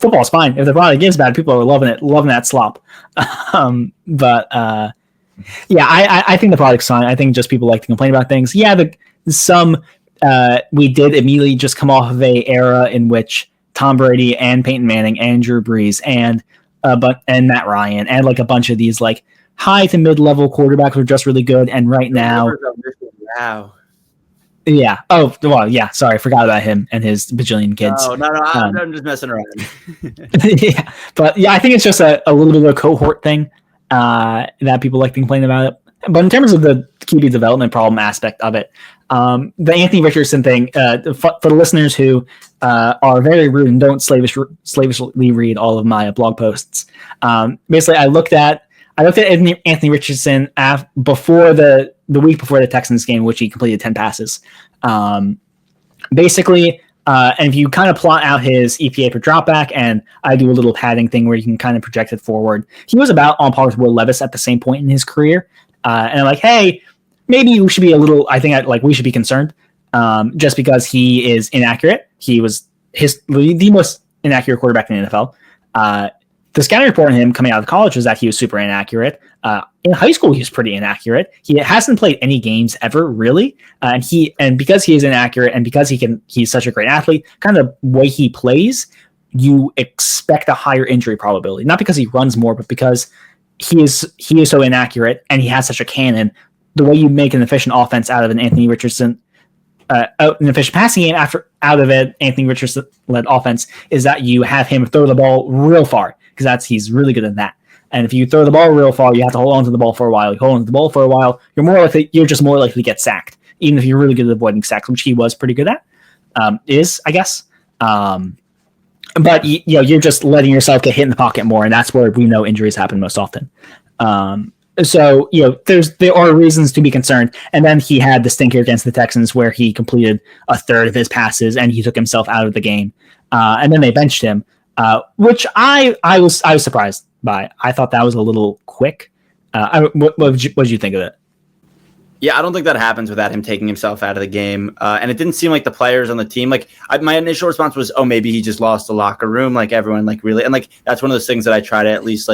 Football's fine. If the product is bad, people are loving that slop. I think the product's fine. I think just people like to complain about things. Yeah, we did immediately just come off of a era in which Tom Brady and Peyton Manning and Drew Brees and Matt Ryan and like a bunch of these like high to mid level quarterbacks were just really good. And right now, wow. Yeah. Oh, well, yeah. Sorry, I forgot about him and his bajillion kids. No. I'm just messing around. Yeah, but yeah, I think it's just a little bit of a cohort thing that people like to complain about it. But in terms of the QB development problem aspect of it, the Anthony Richardson thing, for the listeners who are very rude and don't slavishly read all of my blog posts, basically, I looked at Anthony Richardson before the week before the Texans game, which he completed 10 passes. Basically, and if you kind of plot out his EPA per dropback, and I do a little padding thing where you can kind of project it forward, he was about on par with Will Levis at the same point in his career. And I'm like, hey, maybe we should be we should be concerned just because he is inaccurate. He was the most inaccurate quarterback in the NFL. The scouting report on him coming out of college was that he was super inaccurate. In high school, he was pretty inaccurate. He hasn't played any games ever, really. And because he is inaccurate and because he's such a great athlete, kind of the way he plays you expect a higher injury probability, not because he runs more, but because he is so inaccurate and he has such a cannon. The way you make an efficient offense out of an Anthony Richardson, an efficient passing game out of an Anthony Richardson-led offense is that you have him throw the ball real far, because he's really good at that. And if you throw the ball real far, you have to hold on to the ball for a while. You hold on to the ball for a while, you're just more likely to get sacked, even if you're really good at avoiding sacks, which he was pretty good at, I guess. But you're just letting yourself get hit in the pocket more, and that's where we know injuries happen most often. So there are reasons to be concerned. And then he had the stinker against the Texans where he completed a third of his passes and he took himself out of the game. And then they benched him, which I was surprised by. I thought that was a little quick. What did you think of it? Yeah, I don't think that happens without him taking himself out of the game. And it didn't seem like the players on the team, my initial response was, oh, maybe he just lost the locker room. Like everyone really, and that's one of those things that I try to at least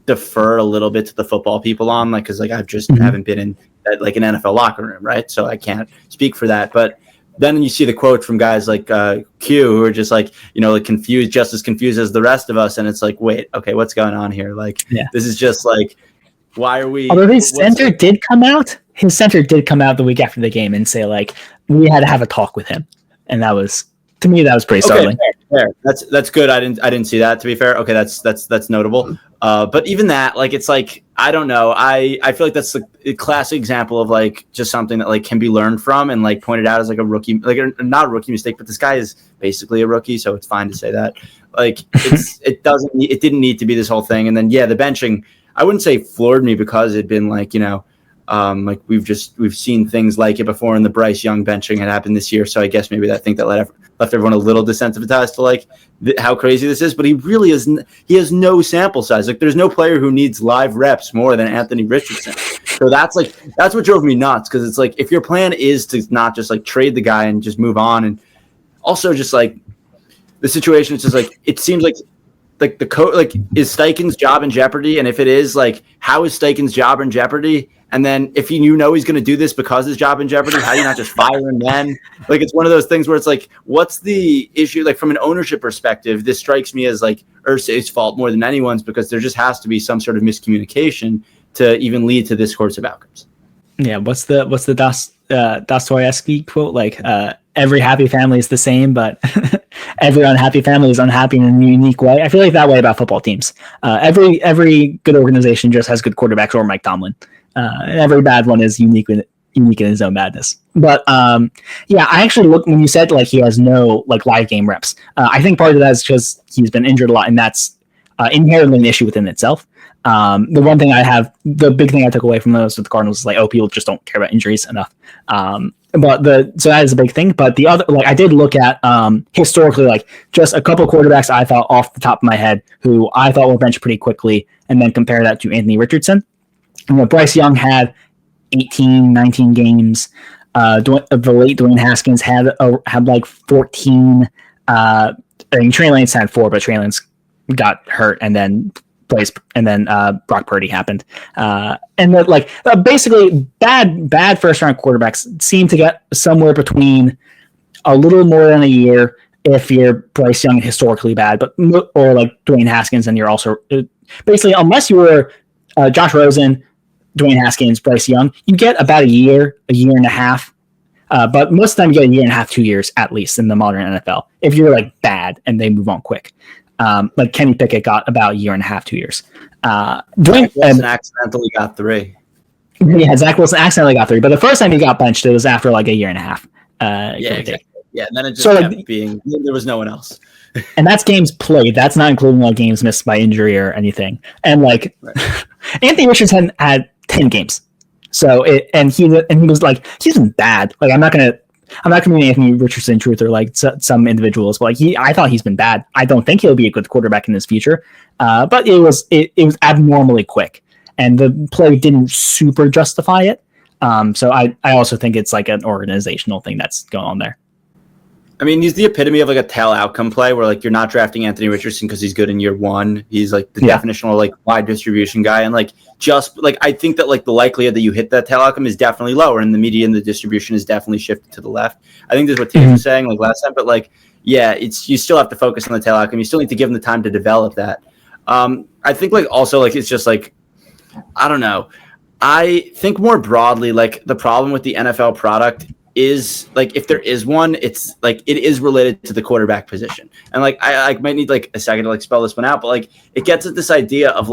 defer a little bit to the football people on, because I've just haven't been in an NFL locker room, right? So I can't speak for that. But then you see the quotes from guys like Q, who are just confused, just as confused as the rest of us. And it's wait, okay, what's going on here? This is just why are we? Although his center did come out the week after the game and say we had to have a talk with him, and that was, to me, that was pretty startling. Fair. That's good. I didn't see that, to be fair. Okay, that's notable. But even that, it's I don't know. I feel like that's a classic example of just something that can be learned from and pointed out as a rookie, not a rookie mistake, but this guy is basically a rookie, so it's fine to say that. It didn't need to be this whole thing. And then the benching, I wouldn't say floored me, because it'd been we've seen things like it before, and the Bryce Young benching had happened this year. So I guess maybe that left everyone a little desensitized to how crazy this is. But he really is. He has no sample size. There's no player who needs live reps more than Anthony Richardson. So that's what drove me nuts, because it's if your plan is to not just trade the guy and just move on, and also just the situation is just it seems is Steichen's job in jeopardy? And if it is, how is Steichen's job in jeopardy? And then if he's going to do this because his job in jeopardy, how do you not just fire him then? It's one of those things where it's what's the issue? From an ownership perspective, this strikes me as Irsay's fault more than anyone's, because there just has to be some sort of miscommunication to even lead to this course of outcomes. Yeah, what's the Dostoevsky quote? Every happy family is the same, but every unhappy family is unhappy in a unique way. I feel that way about football teams. Every good organization just has good quarterbacks, or Mike Tomlin. And every bad one is unique in his own madness. But I actually looked when you said he has no live game reps. I think part of that is because he's been injured a lot, and that's inherently an issue within itself. The big thing I took away from those with the Cardinals is people just don't care about injuries enough. So that is a big thing. But the other, I did look at historically, just a couple of quarterbacks I thought off the top of my head who I thought were benched pretty quickly, and then compare that to Anthony Richardson. And Bryce Young had 18, 19 games. The late Dwayne Haskins had 14. Trey Lance had 4, but Trey Lance got hurt, and then Brock Purdy happened. Basically bad first round quarterbacks seem to get somewhere between a little more than a year if you're Bryce Young, historically bad, or Dwayne Haskins, and you're also basically, unless you were Josh Rosen, Dwayne Haskins, Bryce Young, you get about a year and a half. But most of the time you get a year and a half, 2 years at least in the modern NFL, if you're bad and they move on quick. Kenny Pickett got about a year and a half, 2 years. Zach Wilson accidentally got 3. Yeah, Zach Wilson accidentally got 3, but the first time he got benched, it was after a year and a half. Exactly. Yeah, and then it just kept being, there was no one else. And that's games played. That's not including games missed by injury or anything. And right. Anthony Richardson had 10 games. So he was he's been bad. I'm not gonna be Anthony Richardson truther some individuals, but I thought he's been bad. I don't think he'll be a good quarterback in his future. But it was abnormally quick, and the play didn't super justify it. So I also think it's an organizational thing that's going on there. I mean, he's the epitome of a tail outcome play where you're not drafting Anthony Richardson because he's good in year one. He's the definitional wide distribution guy, and I think that the likelihood that you hit that tail outcome is definitely lower, and the median, the distribution is definitely shifted to the left. I think that's what Tim was saying last time, but yeah, you still have to focus on the tail outcome. You still need to give them the time to develop that. I think also it's just I don't know. I think more broadly, the problem with the NFL product is if there is one, it's it is related to the quarterback position. And I might need a second to spell this one out, but it gets at this idea of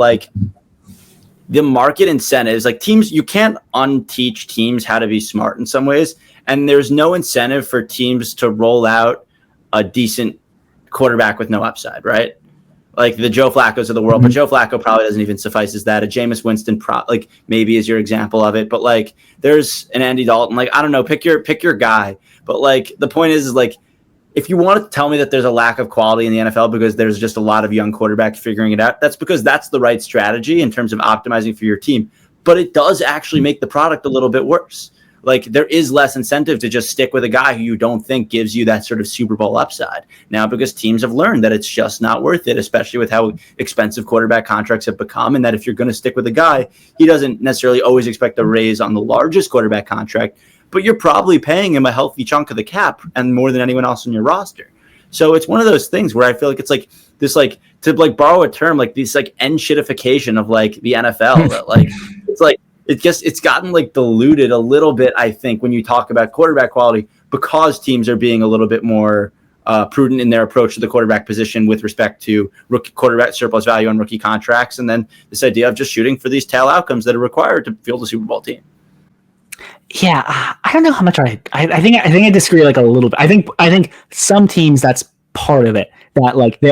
the market incentives. Teams, you can't unteach teams how to be smart in some ways. And there's no incentive for teams to roll out a decent quarterback with no upside, right? The Joe Flacco's of the world, but Joe Flacco probably doesn't even suffice as that. A Jameis Winston, maybe is your example of it, but there's an Andy Dalton. I don't know, pick your guy. But the point is if you want to tell me that there's a lack of quality in the NFL because there's just a lot of young quarterbacks figuring it out, that's because that's the right strategy in terms of optimizing for your team. But it does actually make the product a little bit worse. There is less incentive to just stick with a guy who you don't think gives you that sort of Super Bowl upside now, because teams have learned that it's just not worth it, especially with how expensive quarterback contracts have become. And that if you're going to stick with a guy, he doesn't necessarily always expect a raise on the largest quarterback contract, but you're probably paying him a healthy chunk of the cap and more than anyone else on your roster. So it's one of those things where I feel it's this, to borrow a term, this end shitification of the NFL that it's gotten diluted a little bit, I think, when you talk about quarterback quality, because teams are being a little bit more prudent in their approach to the quarterback position with respect to rookie quarterback surplus value on rookie contracts. And then this idea of just shooting for these tail outcomes that are required to field a Super Bowl team. Yeah, I don't know how much I think I disagree a little bit. I think some teams, that's part of it, that they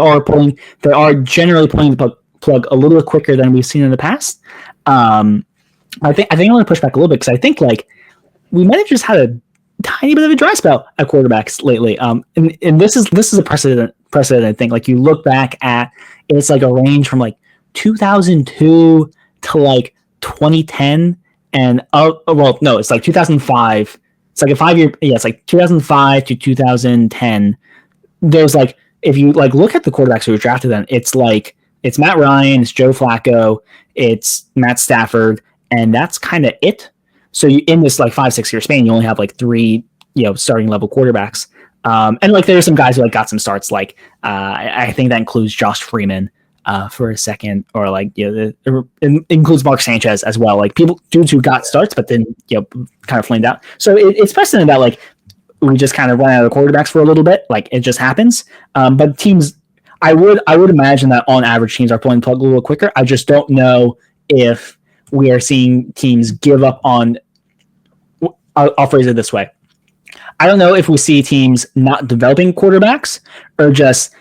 are generally pulling the plug a little bit quicker than we've seen in the past. I think I want to push back a little bit, because I think we might have just had a tiny bit of a dry spell at quarterbacks lately. And this is a precedent. I think you look back at, it's a range from 2002 to 2010, and it's 2005. It's a 5 year. Yeah, it's 2005 to 2010. There's if you look at the quarterbacks who were drafted then, it's Matt Ryan, it's Joe Flacco, it's Matt Stafford. And that's kind of it. So in this 5-6 year span, you only have 3 starting level quarterbacks. And there's some guys who got some starts. I think that includes Josh Freeman for a second, or it includes Mark Sanchez as well. Dudes who got starts, but then kind of flamed out. So it's precedent that we just kind of run out of quarterbacks for a little bit. It just happens. But teams, I would imagine that on average teams are pulling the plug a little quicker. I just don't know if we are seeing teams give up on, I'll phrase it this way. I don't know if we see teams not developing quarterbacks or just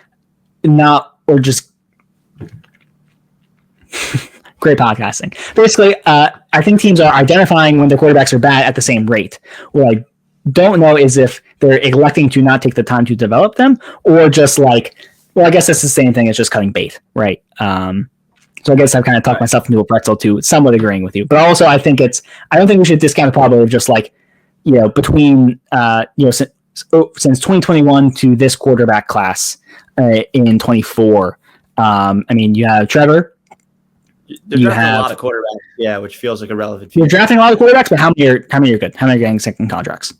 great podcasting. Basically, I think teams are identifying when their quarterbacks are bad at the same rate. What I don't know is if they're electing to not take the time to develop them, or just I guess that's the same thing as just cutting bait, right? So I guess I've kind of talked myself into a pretzel too, somewhat agreeing with you. But also I don't think we should discount the probability of just between since 2021 to this quarterback class in 24. You have Trevor. You have a lot of quarterbacks, yeah, which feels like a relevant. You're drafting a lot of quarterbacks, but how many are good? How many are getting second contracts?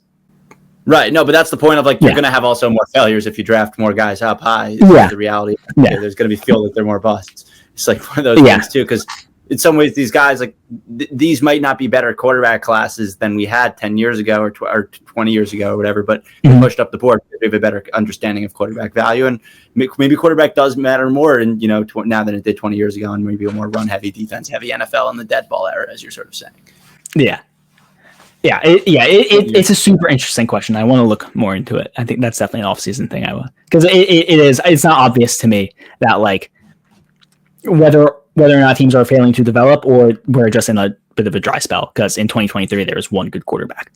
Right. No, but that's the point of you're going to have also more failures if you draft more guys up high. Yeah. The reality. Yeah. There's going to feel like there are more busts. It's one of those things too, because in some ways these guys these might not be better quarterback classes than we had 10 years ago or 20 years ago or whatever, but pushed up the board. We have a better understanding of quarterback value, and maybe quarterback does matter more in now than it did 20 years ago, and maybe a more run heavy, defense heavy NFL in the dead ball era, as you're sort of saying. Yeah. It's a super interesting question. I want to look more into it. I think that's definitely an off-season thing. Because it's not obvious to me that whether or not teams are failing to develop, or we're just in a bit of a dry spell, because in 2023 there was one good quarterback.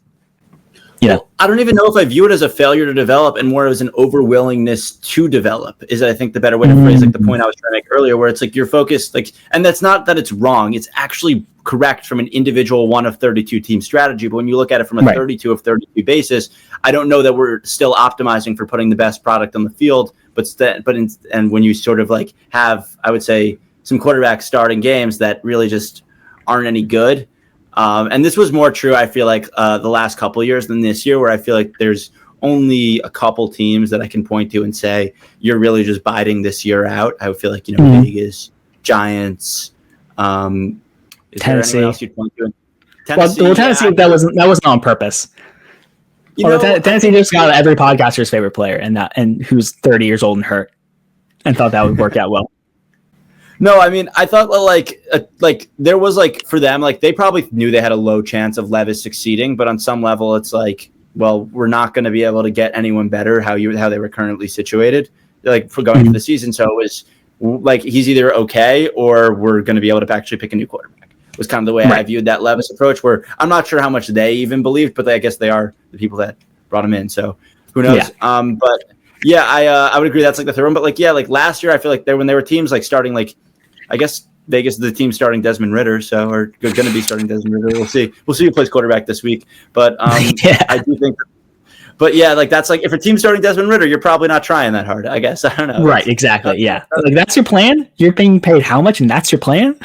Well, I don't even know if I view it as a failure to develop, and more as an overwillingness to develop is, I think, the better way to phrase the point I was trying to make earlier, where it's you're focused, and that's not that it's wrong. It's actually correct from an individual 1 of 32 team strategy. But when you look at it from a 32 of 32 basis, I don't know that we're still optimizing for putting the best product on the field. And when you sort of have, I would say, some quarterbacks starting games that really just aren't any good. And this was more true, I feel the last couple of years than this year, where I feel there's only a couple teams that I can point to and say you're really just biding this year out. I would feel like, Vegas, Giants, is Tennessee. there anyone else you'd point to? Tennessee, that wasn't on purpose. Tennessee just got every podcaster's favorite player, and who's 30 years old and hurt, and thought that would work out well. No, I mean, I thought like there was like for them, like they probably knew they had a low chance of Levis succeeding, but on some level, it's like, well, we're not going to be able to get anyone better how they were currently situated, like for going into the season. So it was like he's either okay or we're going to be able to actually pick a new quarterback. Was kind of the way I viewed that Levis approach, where I'm not sure how much they even believed, but I guess they are the people that brought him in. So who knows? Yeah. But yeah, I would agree that's like the third one. But like, yeah, like last year, I feel like when there were teams like starting, like I guess Vegas is the team starting Desmond Ridder, so or going to be starting Desmond Ridder. We'll see who plays quarterback this week. But I do think. But yeah, like that's like if a team's starting Desmond Ridder, you're probably not trying that hard. I guess I don't know. Right? Exactly. Yeah. Like that's your plan. You're being paid how much, and that's your plan.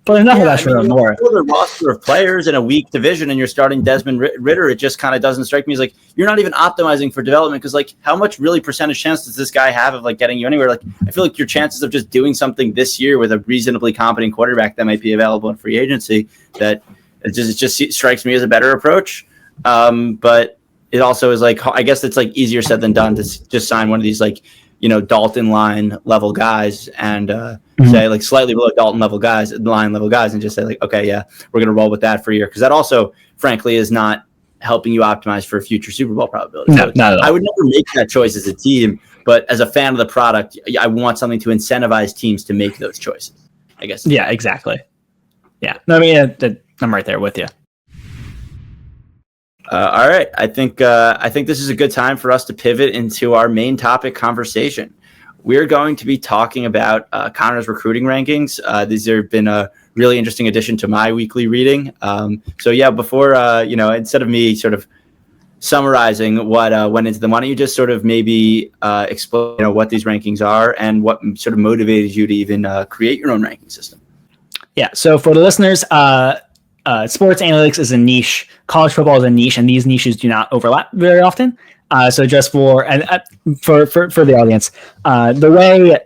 But enough of that for more. The roster of players in a weak division, and you're starting Desmond Ridder. It just kind of doesn't strike me as like you're not even optimizing for development because like how much really percentage chance does this guy have of like getting you anywhere? Like I feel like your chances of just doing something this year with a reasonably competent quarterback that might be available in free agency, that it just strikes me as a better approach. But it also is like I guess it's like easier said than done to just sign one of these like Dalton line level guys and say like slightly below Dalton line level guys and just say like, okay, yeah, we're going to roll with that for a year. Cause that also frankly is not helping you optimize for future Super Bowl probability. No, not at all. I would never make that choice as a team, but as a fan of the product, I want something to incentivize teams to make those choices, I guess. Yeah, exactly. Yeah. No, I mean, I'm right there with you. All right. I think this is a good time for us to pivot into our main topic conversation. We're going to be talking about Conor's recruiting rankings. These have been a really interesting addition to my weekly reading. So yeah, before, instead of me sort of summarizing what went into them, why don't you just sort of maybe explain what these rankings are and what sort of motivated you to even create your own ranking system? Yeah. So for the listeners, sports analytics is a niche. College football is a niche, and these niches do not overlap very often. So just for the audience, the way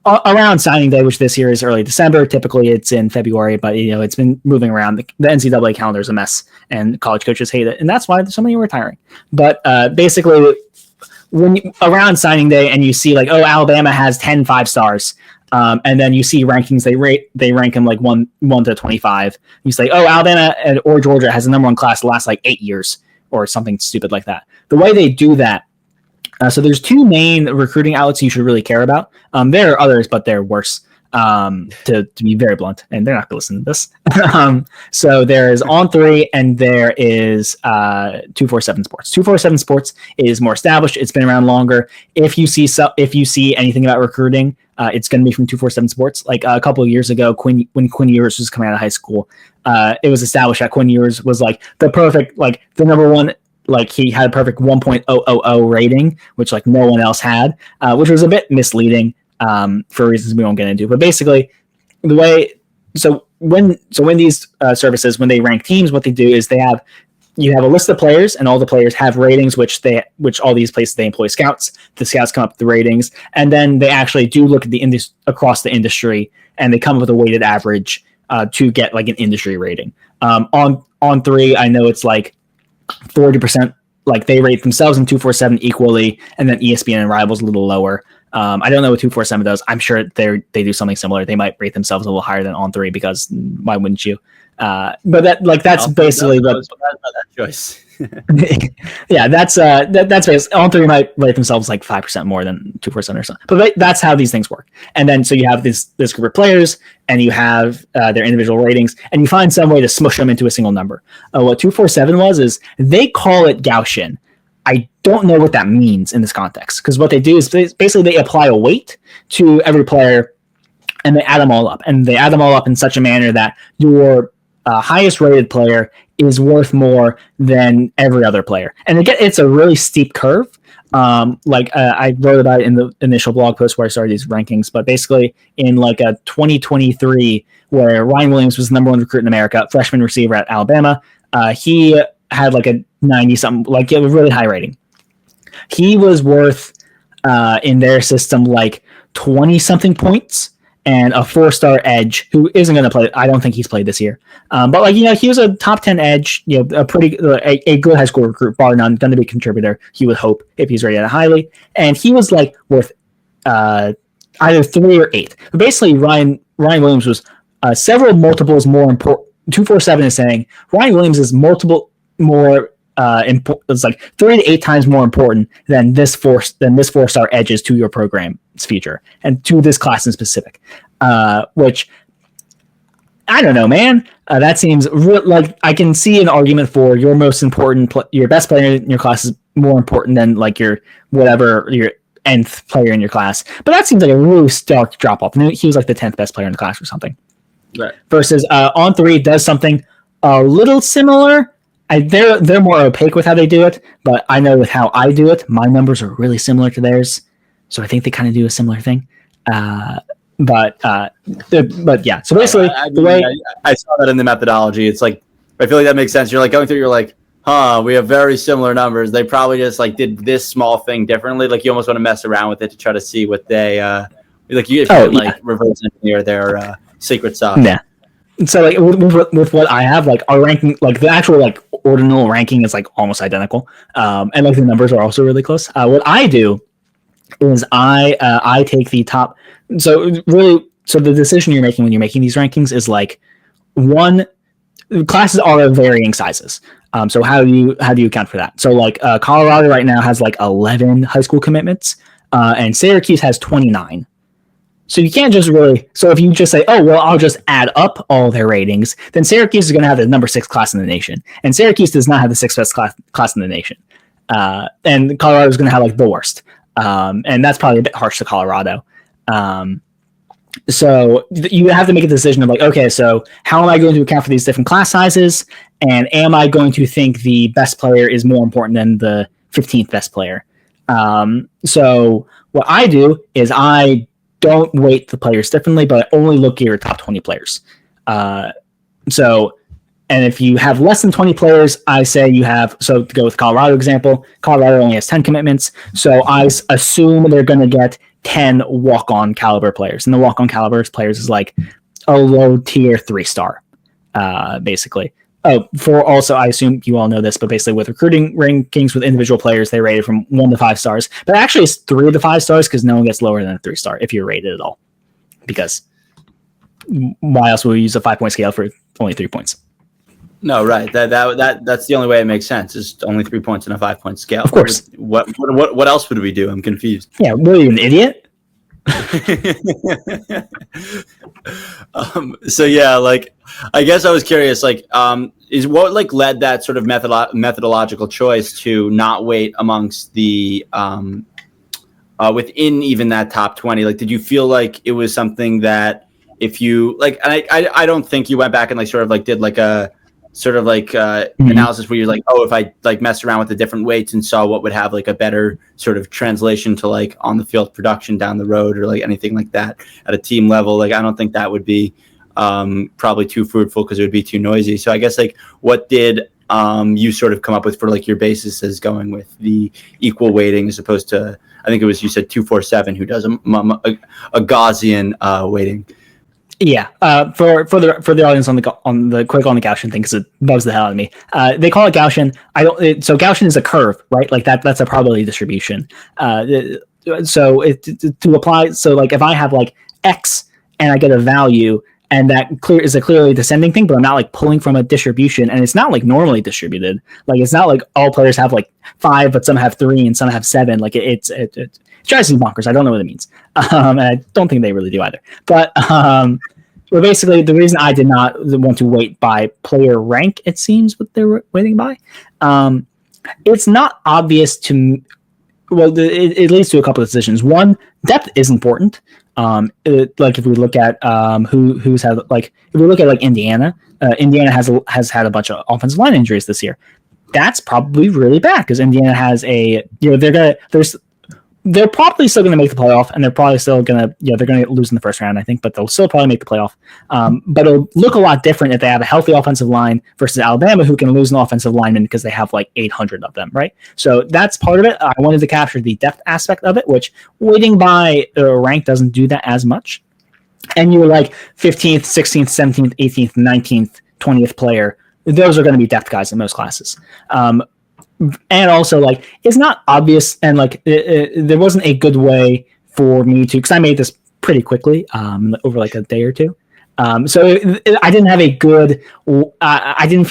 around signing day, which this year is early December, typically it's in February, but it's been moving around. The NCAA calendar is a mess, and college coaches hate it, and that's why there's so many retiring. But basically, around signing day, and you see like, oh, Alabama has 10 5-stars. And then you see rankings, they rank them like 1 to 25. You say, oh, Alabama or Georgia has the number one class the last like 8 years or something stupid like that. The way they do that, so there's two main recruiting outlets you should really care about. There are others, but they're worse, to be very blunt, and they're not going to listen to this. So there is On3 and there is 247 Sports. 247 Sports is more established. It's been around longer. If you see anything about recruiting, it's going to be from 247 Sports. Like a couple of years ago, when Quinn Ewers was coming out of high school, it was established that Quinn Ewers was like the perfect, like the number one, like he had a perfect 1.000 rating, which like no one else had, which was a bit misleading for reasons we won't get into. But basically, when these services, when they rank teams, what they do is you have a list of players, and all the players have ratings, which all these places they employ scouts. The scouts come up with the ratings, and then they actually do look at the across the industry, and they come up with a weighted average to get like an industry rating. On 3, I know it's like 40%. Like they rate themselves in 247 equally, and then ESPN and Rivals a little lower. I don't know what 247 does. I'm sure they do something similar. They might rate themselves a little higher than On3 because why wouldn't you? But that's basically what that choice. Yeah, that's basically On3 might rate themselves like 5% more than 247 or something. But that's how these things work. And then so you have this group of players, and you have their individual ratings, and you find some way to smush them into a single number. What 247 is they call it Gaussian. I don't know what that means in this context, because what they do is basically they apply a weight to every player, and they add them all up, and they add them all up in such a manner that your highest rated player is worth more than every other player. And again, it's a really steep curve. I wrote about it in the initial blog post where I started these rankings, but basically in like a 2023, where Ryan Williams was the number one recruit in America, freshman receiver at Alabama, he had like 90 something, like a really high rating. He was worth in their system like 20 something points and a 4-star edge who isn't going to play. I don't think he's played this year. But like, he was a top 10 edge, a good high school recruit, bar none, going to be a contributor. He would hope if he's rated highly. And he was like worth either 3 or 8. But basically Ryan Williams was several multiples more important. 247 is saying Ryan Williams is multiple more it's like 3 to 8 times more important than this 4-star edges to your program's future and to this class in specific, which I don't know, man. That seems like I can see an argument for your most important, your best player in your class is more important than like your nth player in your class. But that seems like a really stark drop off. He was like the 10th best player in the class or something. Right. Versus On3 does something a little similar. They're more opaque with how they do it, but I know with how I do it, my numbers are really similar to theirs. So I think they kind of do a similar thing. But yeah. So basically, I saw that in the methodology. It's like, I feel like that makes sense. You're like going through, you're like, we have very similar numbers. They probably just like did this small thing differently. Like you almost want to mess around with it to try to see what they reverse engineer their secret sauce. Yeah. So like with what I have, like our ranking, like the actual like ordinal ranking is like almost identical, and like the numbers are also really close. What I do is I take the top. So the decision you're making when you're making these rankings is like one, classes are of varying sizes. So how do you account for that? So like Colorado right now has like 11 high school commitments, and Syracuse has 29. So you can't just so if you just say, oh, well, I'll just add up all their ratings, then Syracuse is going to have the number 6 class in the nation. And Syracuse does not have the 6th best class in the nation. And Colorado is going to have like the worst. And that's probably a bit harsh to Colorado. So you have to make a decision of like, okay, so how am I going to account for these different class sizes? And am I going to think the best player is more important than the 15th best player? So what I do is I don't weight the players differently, but I only look at your top 20 players. And if you have less than 20 players, I say so to go with Colorado example, Colorado only has 10 commitments. So I assume they're going to get 10 walk-on caliber players. And the walk-on caliber players is like a low tier 3-star, basically. Oh, I assume you all know this, but basically with recruiting rankings with individual players, they rated from 1 to 5 stars. But actually it's 3 to 5 stars because no one gets lower than a 3-star if you're rated at all. Because why else would we use a 5-point scale for only 3 points? No, right. That's the only way it makes sense. Is only 3 points in a 5-point scale. Of course. What else would we do? I'm confused. Yeah, were you an idiot? So yeah, like I guess I was curious, like is what like led that sort of methodological choice to not weight amongst the within even that top 20? Like, did you feel like it was something that if you like, and I don't think you went back and like sort of like did like a sort of like analysis where you're like, oh, if I like messed around with the different weights and saw what would have like a better sort of translation to like on the field production down the road or like anything like that at a team level, like I don't think that would be probably too fruitful because it would be too noisy. So I guess like what did you sort of come up with for like your basis as going with the equal weighting as opposed to, I think it was, you said 247 who does a Gaussian weighting. Yeah, for the audience on the Gaussian thing, because it bugs the hell out of me. They call it Gaussian. So Gaussian is a curve, right? Like that's a probability distribution. So to apply, so like if I have like X and I get a value, and that is a clearly descending thing, but I'm not like pulling from a distribution, and it's not like normally distributed. Like it's not like all players have like 5, but some have 3 and some have 7. Like it drives me bonkers. I don't know what it means, and I don't think they really do either. But well, basically, the reason I did not want to weight by player rank, it seems, what they're weighting by, it's not obvious to. Well, it leads to a couple of decisions. One, depth is important. Like if we look at who's had, like if we look at like Indiana, Indiana has had a bunch of offensive line injuries this year. That's probably really bad because Indiana has there's they're probably still going to make the playoff, and they're probably still going to, they're going to lose in the first round, I think, but they'll still probably make the playoff. But it'll look a lot different if they have a healthy offensive line versus Alabama, who can lose an offensive lineman because they have like 800 of them, right? So that's part of it. I wanted to capture the depth aspect of it, which weighting by rank doesn't do that as much. And you're like 15th, 16th, 17th, 18th, 19th, 20th player. Those are going to be depth guys in most classes. And also, like, it's not obvious, and like there wasn't a good way for me to, because I made this pretty quickly over like a day or two. So I didn't have a good. I didn't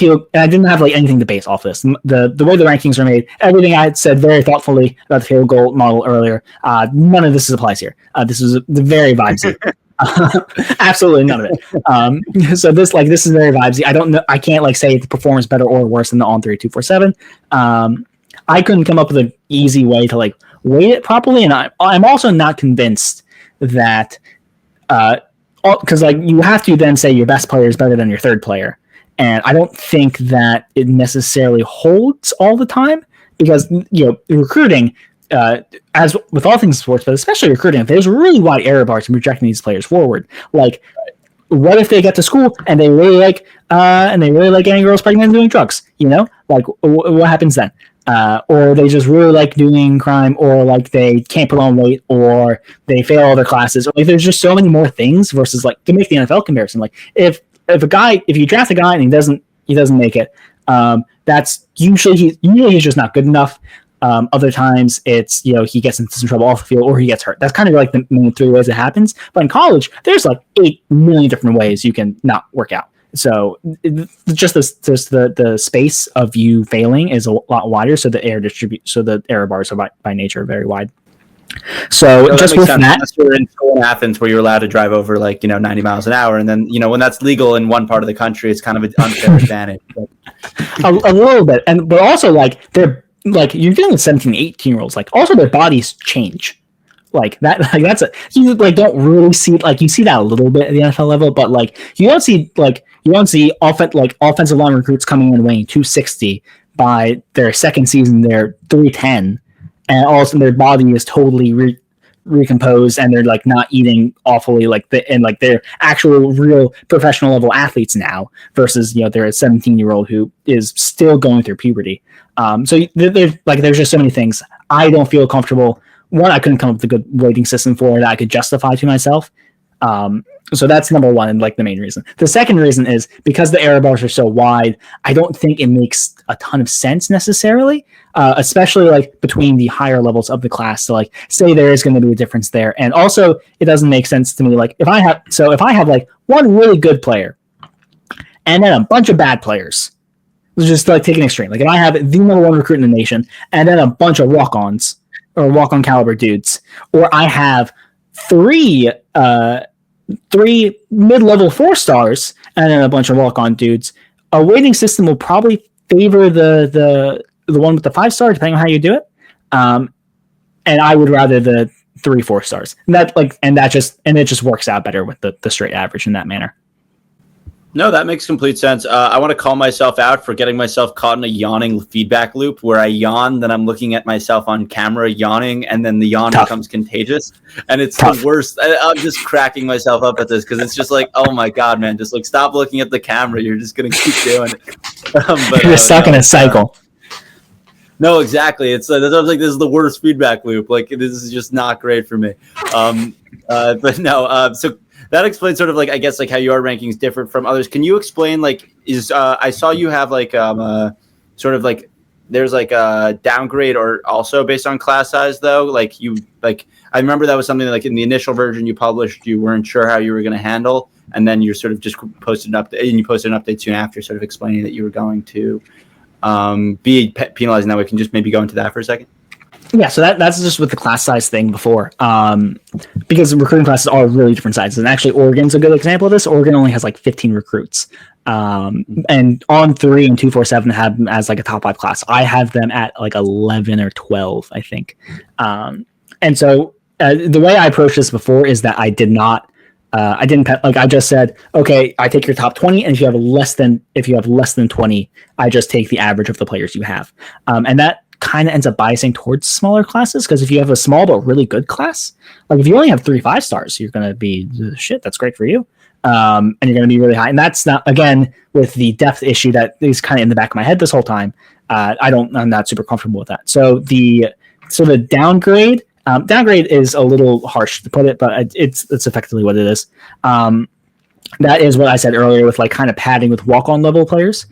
have like anything to base off this. The way the rankings are made, everything I had said very thoughtfully about the field goal model earlier. None of this applies here. This is very vibesy. Absolutely none of it. So this is very vibesy. I don't know. I can't like say the performance better or worse than the On 3 247. I couldn't come up with an easy way to like weight it properly, and I'm also not convinced that because like you have to then say your best player is better than your third player, and I don't think that it necessarily holds all the time because recruiting. As with all things in sports, but especially recruiting, there's really wide error bars in projecting these players forward. Like, what if they get to school and they really like getting girls pregnant and doing drugs? Like what happens then? Or they just really like doing crime, or like they can't put on weight, or they fail all their classes. Or like there's just so many more things versus like to make the NFL comparison. Like if you draft a guy and he doesn't make it, that's usually he's just not good enough. Other times it's, he gets into some trouble off the field or he gets hurt. That's kind of like the main three ways it happens. But in college, there's like 8 million different ways you can not work out. So just the space of you failing is a lot wider. So the error bars are by nature very wide. So just with sense. That, you're in school in Athens where you're allowed to drive over 90 miles an hour, and then when that's legal in one part of the country, it's kind of an unfair advantage. a little bit, but also like they're. Like you're dealing with 17, 18-year-olds. Like also their bodies change. Like that. Like that's you like don't really see like you see that a little bit at the NFL level, but like you don't see offensive line recruits coming in weighing 260 by their second season. They're 310, and all of a sudden their body is totally recomposed, and they're like not eating awfully and they're actual real professional level athletes now versus they're a 17-year-old who is still going through puberty. So there's just so many things I don't feel comfortable. One, I couldn't come up with a good weighting system for that I could justify to myself. So that's number one and like the main reason. The second reason is because the error bars are so wide, I don't think it makes a ton of sense necessarily, especially like between the higher levels of the class. So like say there is going to be a difference there. And also it doesn't make sense to me. Like if I have like one really good player and then a bunch of bad players, just like take an extreme. Like if I have the number one recruit in the nation and then a bunch of walk-ons or walk-on caliber dudes, or I have three mid-level 4-stars and then a bunch of walk-on dudes, a weighting system will probably favor the one with the 5-star, depending on how you do it. And I would rather the 3 4-stars. And it just works out better with the straight average in that manner. No, that makes complete sense. I want to call myself out for getting myself caught in a yawning feedback loop where I yawn, then I'm looking at myself on camera yawning, and then the yawn becomes contagious. And it's the worst. I'm just cracking myself up at this because it's just like, oh my God, man, just like stop looking at the camera. You're just going to keep doing it. You're stuck in a cycle. No, exactly. It's like this is the worst feedback loop. Like this is just not great for me. But no, so that explains sort of like, I guess, like how your rankings differ from others. Can you explain like I saw you have like sort of like there's like a downgrade or also based on class size though? Like I remember that was something like in the initial version you published, you weren't sure how you were going to handle, and then you sort of just posted an update, and you posted an update soon after, sort of explaining that you were going to be penalizing that way. Can you just maybe go into that for a second? Yeah, so that's just with the class size thing before, because recruiting classes are really different sizes. And actually, Oregon's a good example of this. Oregon only has like 15 recruits, and On 3 and 247 have them as like a top 5 class. I have them at like 11 or 12, I think. And so the way I approached this before is that I didn't like I just said, okay, I take your top 20, and if you have less than 20, I just take the average of the players you have, and that kind of ends up biasing towards smaller classes, because if you have a small but really good class, like if you only have 3 5-stars, you're going to be shit. That's great for you. And you're going to be really high. And that's not, again, with the depth issue that is kind of in the back of my head this whole time. I'm not super comfortable with that. So the downgrade is a little harsh to put it, but it's effectively what it is. That is what I said earlier with like kind of padding with walk-on level players.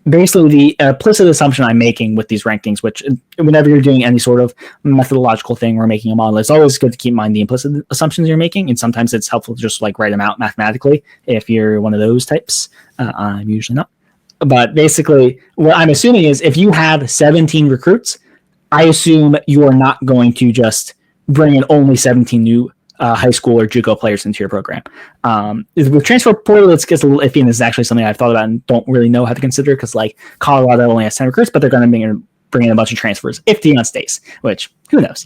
Basically, the implicit assumption I'm making with these rankings, which whenever you're doing any sort of methodological thing or making a model, it's always good to keep in mind the implicit assumptions you're making. And sometimes it's helpful to just like write them out mathematically if you're one of those types. I'm usually not. But basically, what I'm assuming is if you have 17 recruits, I assume you are not going to just bring in only 17 new high school or JUCO players into your program. With transfer portal, it gets a little iffy, and this is actually something I've thought about and don't really know how to consider, because like Colorado only has 10 recruits, but they're going to bring in a bunch of transfers if Deion stays, which who knows.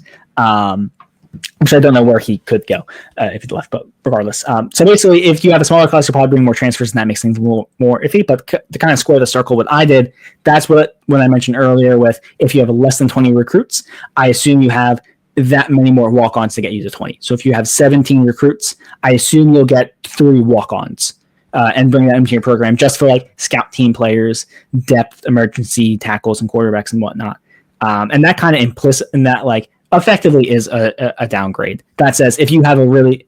Which I don't know where he could go if he left, but regardless. So basically, if you have a smaller class, you'll probably bring more transfers, and that makes things a little more iffy. But to kind of square the circle, what I did, that's what I mentioned earlier with if you have less than 20 recruits, I assume you have that many more walk-ons to get you to 20. So if you have 17 recruits, I assume you'll get 3 walk-ons and bring that into your program just for like scout team players, depth, emergency tackles, and quarterbacks and whatnot. And that kind of implicit in that like effectively is a downgrade. That says if you have a really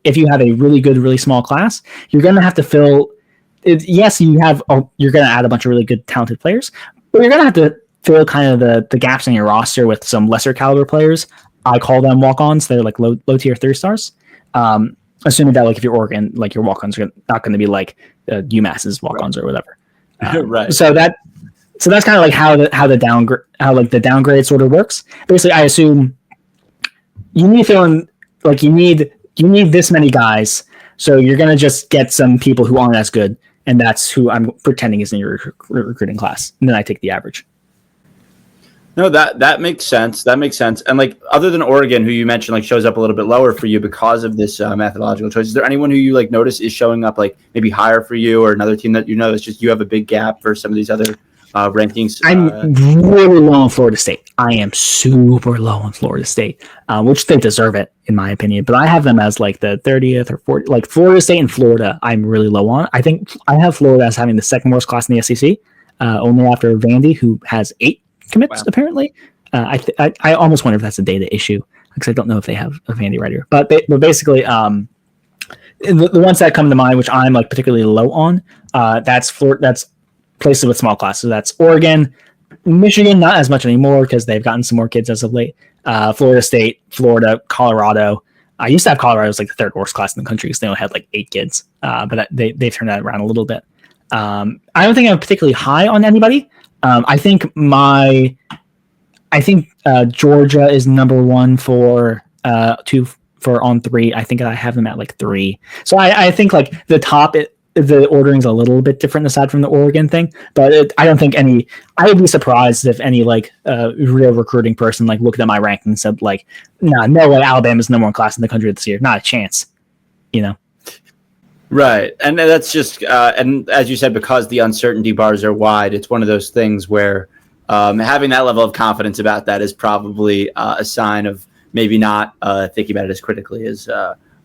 good, really small class, you're going to have to fill. Yes, you're going to add a bunch of really good, talented players, but you're going to have to fill kind of the gaps in your roster with some lesser caliber players. I call them walk-ons. They're like low tier 3-stars. Assuming that like if you're Oregon, like your walk-ons are not going to be like UMass's walk-ons or whatever. Right. So that's kind of like how the downgrade sort of works. Basically, I assume you need to fill in, like you need this many guys, so you're going to just get some people who aren't as good, and that's who I'm pretending is in your recruiting class, and then I take the average. No, that makes sense. That makes sense. And like, other than Oregon, who you mentioned like shows up a little bit lower for you because of this methodological choice, is there anyone who you like notice is showing up like maybe higher for you, or another team that you know it's just you have a big gap for some of these other rankings? I'm really low on Florida State. I am super low on Florida State, which they deserve it in my opinion. But I have them as like the 30th or 40th. Like Florida State and Florida, I'm really low on. I think I have Florida as having the second worst class in the SEC, only after Vandy, who has 8 commits. Wow. Apparently. I almost wonder if that's a data issue, because I don't know if they have a Vandy right here. But basically, the ones that come to mind, which I'm like particularly low on, that's places with small classes. So that's Oregon, Michigan, not as much anymore because they've gotten some more kids as of late. Florida State, Florida, Colorado. I used to have Colorado as like the 3rd worst class in the country because they only had like 8 kids. But they've turned that around a little bit. I don't think I'm particularly high on anybody. I think Georgia is number 1 for 2 for on 3. I think I have them at like 3. So I think like the top, the ordering's a little bit different aside from the Oregon thing. But I don't think I would be surprised if any like real recruiting person like looked at my rankings and said like, no way Alabama's number 1 class in the country this year. Not a chance, you know. Right. And that's just, and as you said, because the uncertainty bars are wide, it's one of those things where having that level of confidence about that is probably a sign of maybe not thinking about it as critically as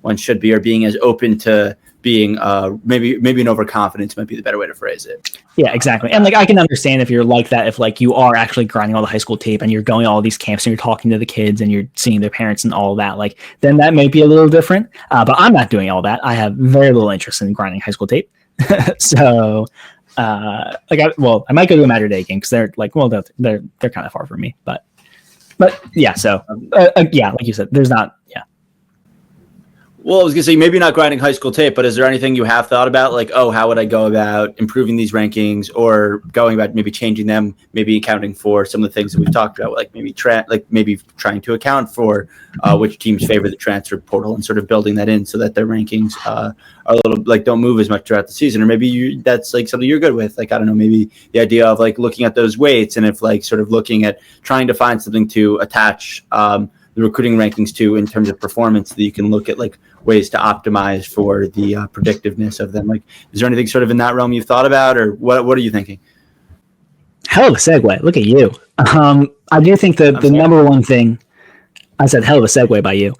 one should be, or being as open to being maybe an overconfidence might be the better way to phrase it. Yeah, exactly. And like I can understand if you're like that, if like you are actually grinding all the high school tape and you're going to all these camps and you're talking to the kids and you're seeing their parents and all that, like then that may be a little different. But I'm not doing all that. I have very little interest in grinding high school tape. So I might go to a Matter Day game because they're like, well, they're kind of far from me, but yeah. So yeah, like you said, there's not. Yeah. Well, I was going to say maybe not grinding high school tape, but is there anything you have thought about, like, oh, how would I go about improving these rankings, or going about maybe changing them, maybe accounting for some of the things that we've talked about, like maybe maybe trying to account for which teams favor the transfer portal and sort of building that in so that their rankings are a little like don't move as much throughout the season, or maybe that's like something you're good with, like I don't know, maybe the idea of like looking at those weights and if like sort of looking at trying to find something to attach the recruiting rankings to in terms of performance, that you can look at like ways to optimize for the predictiveness of them. Like, is there anything sort of in that realm you've thought about, or what are you thinking? Hell of a segue. Look at you. I do think that the number one thing I said, hell of a segue by you.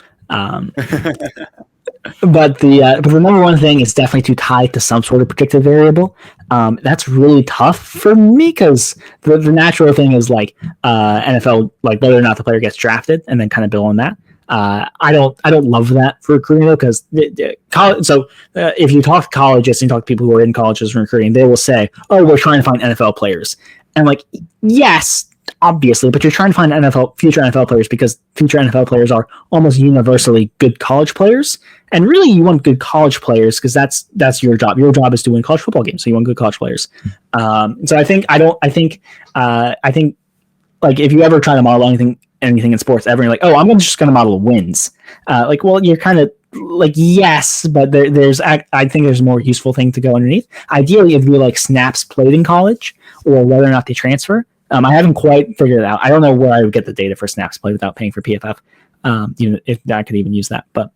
But the number one thing is definitely to tie it to some sort of predictive variable. That's really tough for me because the natural thing is like NFL, like whether or not the player gets drafted, and then kind of build on that. I don't love that for recruiting though, because college. So if you talk to colleges and you talk to people who are in colleges for recruiting, they will say, "Oh, we're trying to find NFL players," and like, yes, obviously, but you're trying to find future NFL players because future NFL players are almost universally good college players, and really, you want good college players because that's your job. Your job is to win college football games, so you want good college players. So I think like if you ever try to model anything in sports ever, you're like, oh, I'm just going to model wins. Like, well, you're kind of like, yes, but I think there's a more useful thing to go underneath. Ideally, it'd be like snaps played in college or whether or not they transfer. I haven't quite figured it out. I don't know where I would get the data for snaps played without paying for PFF. If I could even use that, but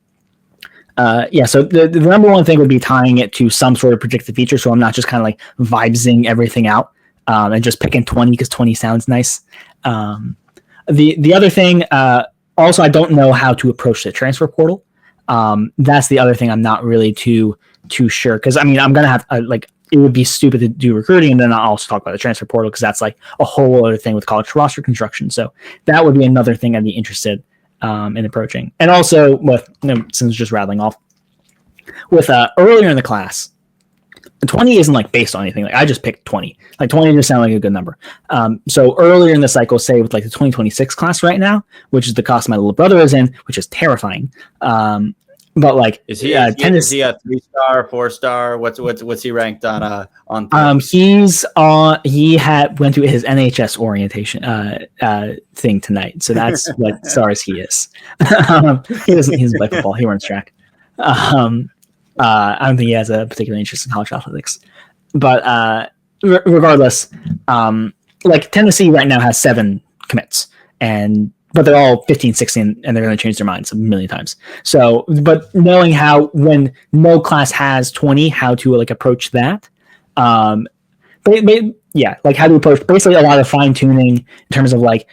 so the number one thing would be tying it to some sort of predictive feature. So I'm not just kind of like vibesing everything out and just picking 20 because 20 sounds nice. The other thing, also, I don't know how to approach the transfer portal. That's the other thing I'm not really too sure because I'm gonna have it would be stupid to do recruiting and then I'll also talk about the transfer portal because that's like a whole other thing with college roster construction. So that would be another thing I'd be interested in approaching. And also since just rattling off with earlier in the class, 20 isn't like based on anything. Like I just picked 20. Like 20 just sound like a good number. So earlier in the cycle, say with like the 2026 class right now, which is the class my little brother is in, which is terrifying. But like, is he a 3-star, 4-star? What's he ranked on? He's he went to his NHS orientation thing tonight, so that's what stars he is. He doesn't play football. He runs track. I don't think he has a particular interest in college athletics, but regardless, like Tennessee right now has 7 commits, but they're all 15, 16, and they're going to change their minds a million times. So, but knowing how when no class has 20, how to like approach that, like how to approach basically a lot of fine tuning in terms of like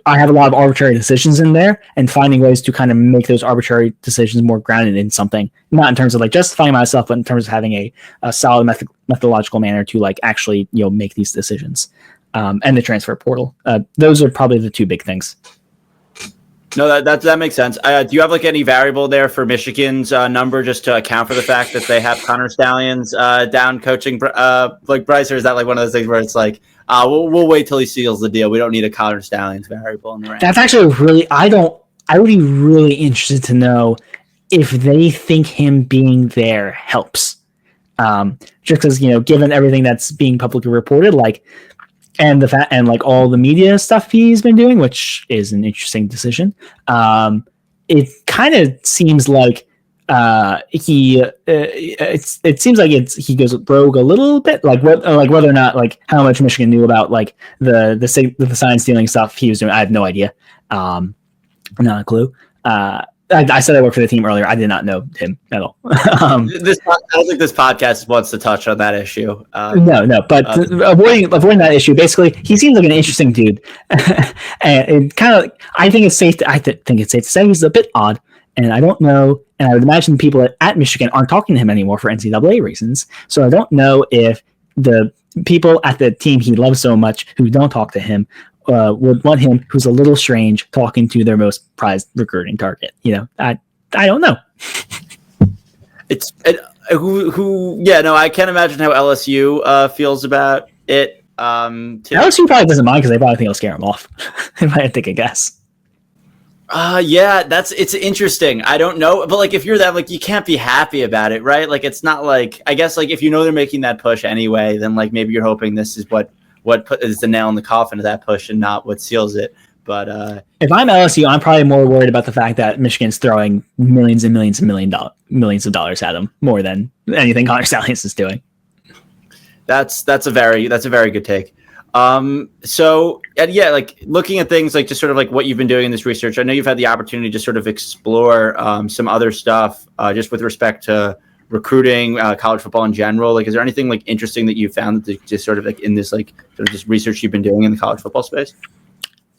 I have a lot of arbitrary decisions in there and finding ways to kind of make those arbitrary decisions more grounded in something, not in terms of like justifying myself, but in terms of having a solid methodological manner to like actually, make these decisions. And the transfer portal. Those are probably the 2 big things. No, that makes sense. Do you have like any variable there for Michigan's number just to account for the fact that they have Conor Stallions down coaching like Bryce, or is that like one of those things where it's like we'll wait till he seals the deal? We don't need a Conor Stallions variable in the rank. That's actually really I would be really interested to know if they think him being there helps. Just because given everything that's being publicly reported, like. And the fact and like all the media stuff he's been doing, which is an interesting decision. It kind of seems like it seems like he goes rogue a little bit, like whether or not like how much Michigan knew about like the sign stealing stuff he was doing. I have no idea, not a clue. I said I worked for the team earlier. I did not know him at all. I don't think this podcast wants to touch on that issue. No. But avoiding that issue, basically, he seems like an interesting dude, and it kind of. I think it's safe to say he's a bit odd, and I don't know. And I would imagine people at Michigan aren't talking to him anymore for NCAA reasons. So I don't know if the people at the team he loves so much who don't talk to him. Would want him, who's a little strange, talking to their most prized recruiting target. I don't know. I can't imagine how LSU feels about it. LSU probably doesn't mind because they probably think it'll scare him off. They might take a guess. It's interesting. I don't know, but like if you're that, like you can't be happy about it, right? Like it's not like I guess like if they're making that push anyway, then like maybe you're hoping this is what is the nail in the coffin of that push and not what seals it. But if I'm LSU, I'm probably more worried about the fact that Michigan's throwing millions and millions and millions of dollars at them more than anything Conor Stallions is doing. That's a very good take. Like looking at things like just sort of like what you've been doing in this research, I know you've had the opportunity to sort of explore some other stuff just with respect to recruiting, college football in general? Like, is there anything like interesting that you found that just sort of like in this like sort of just research you've been doing in the college football space?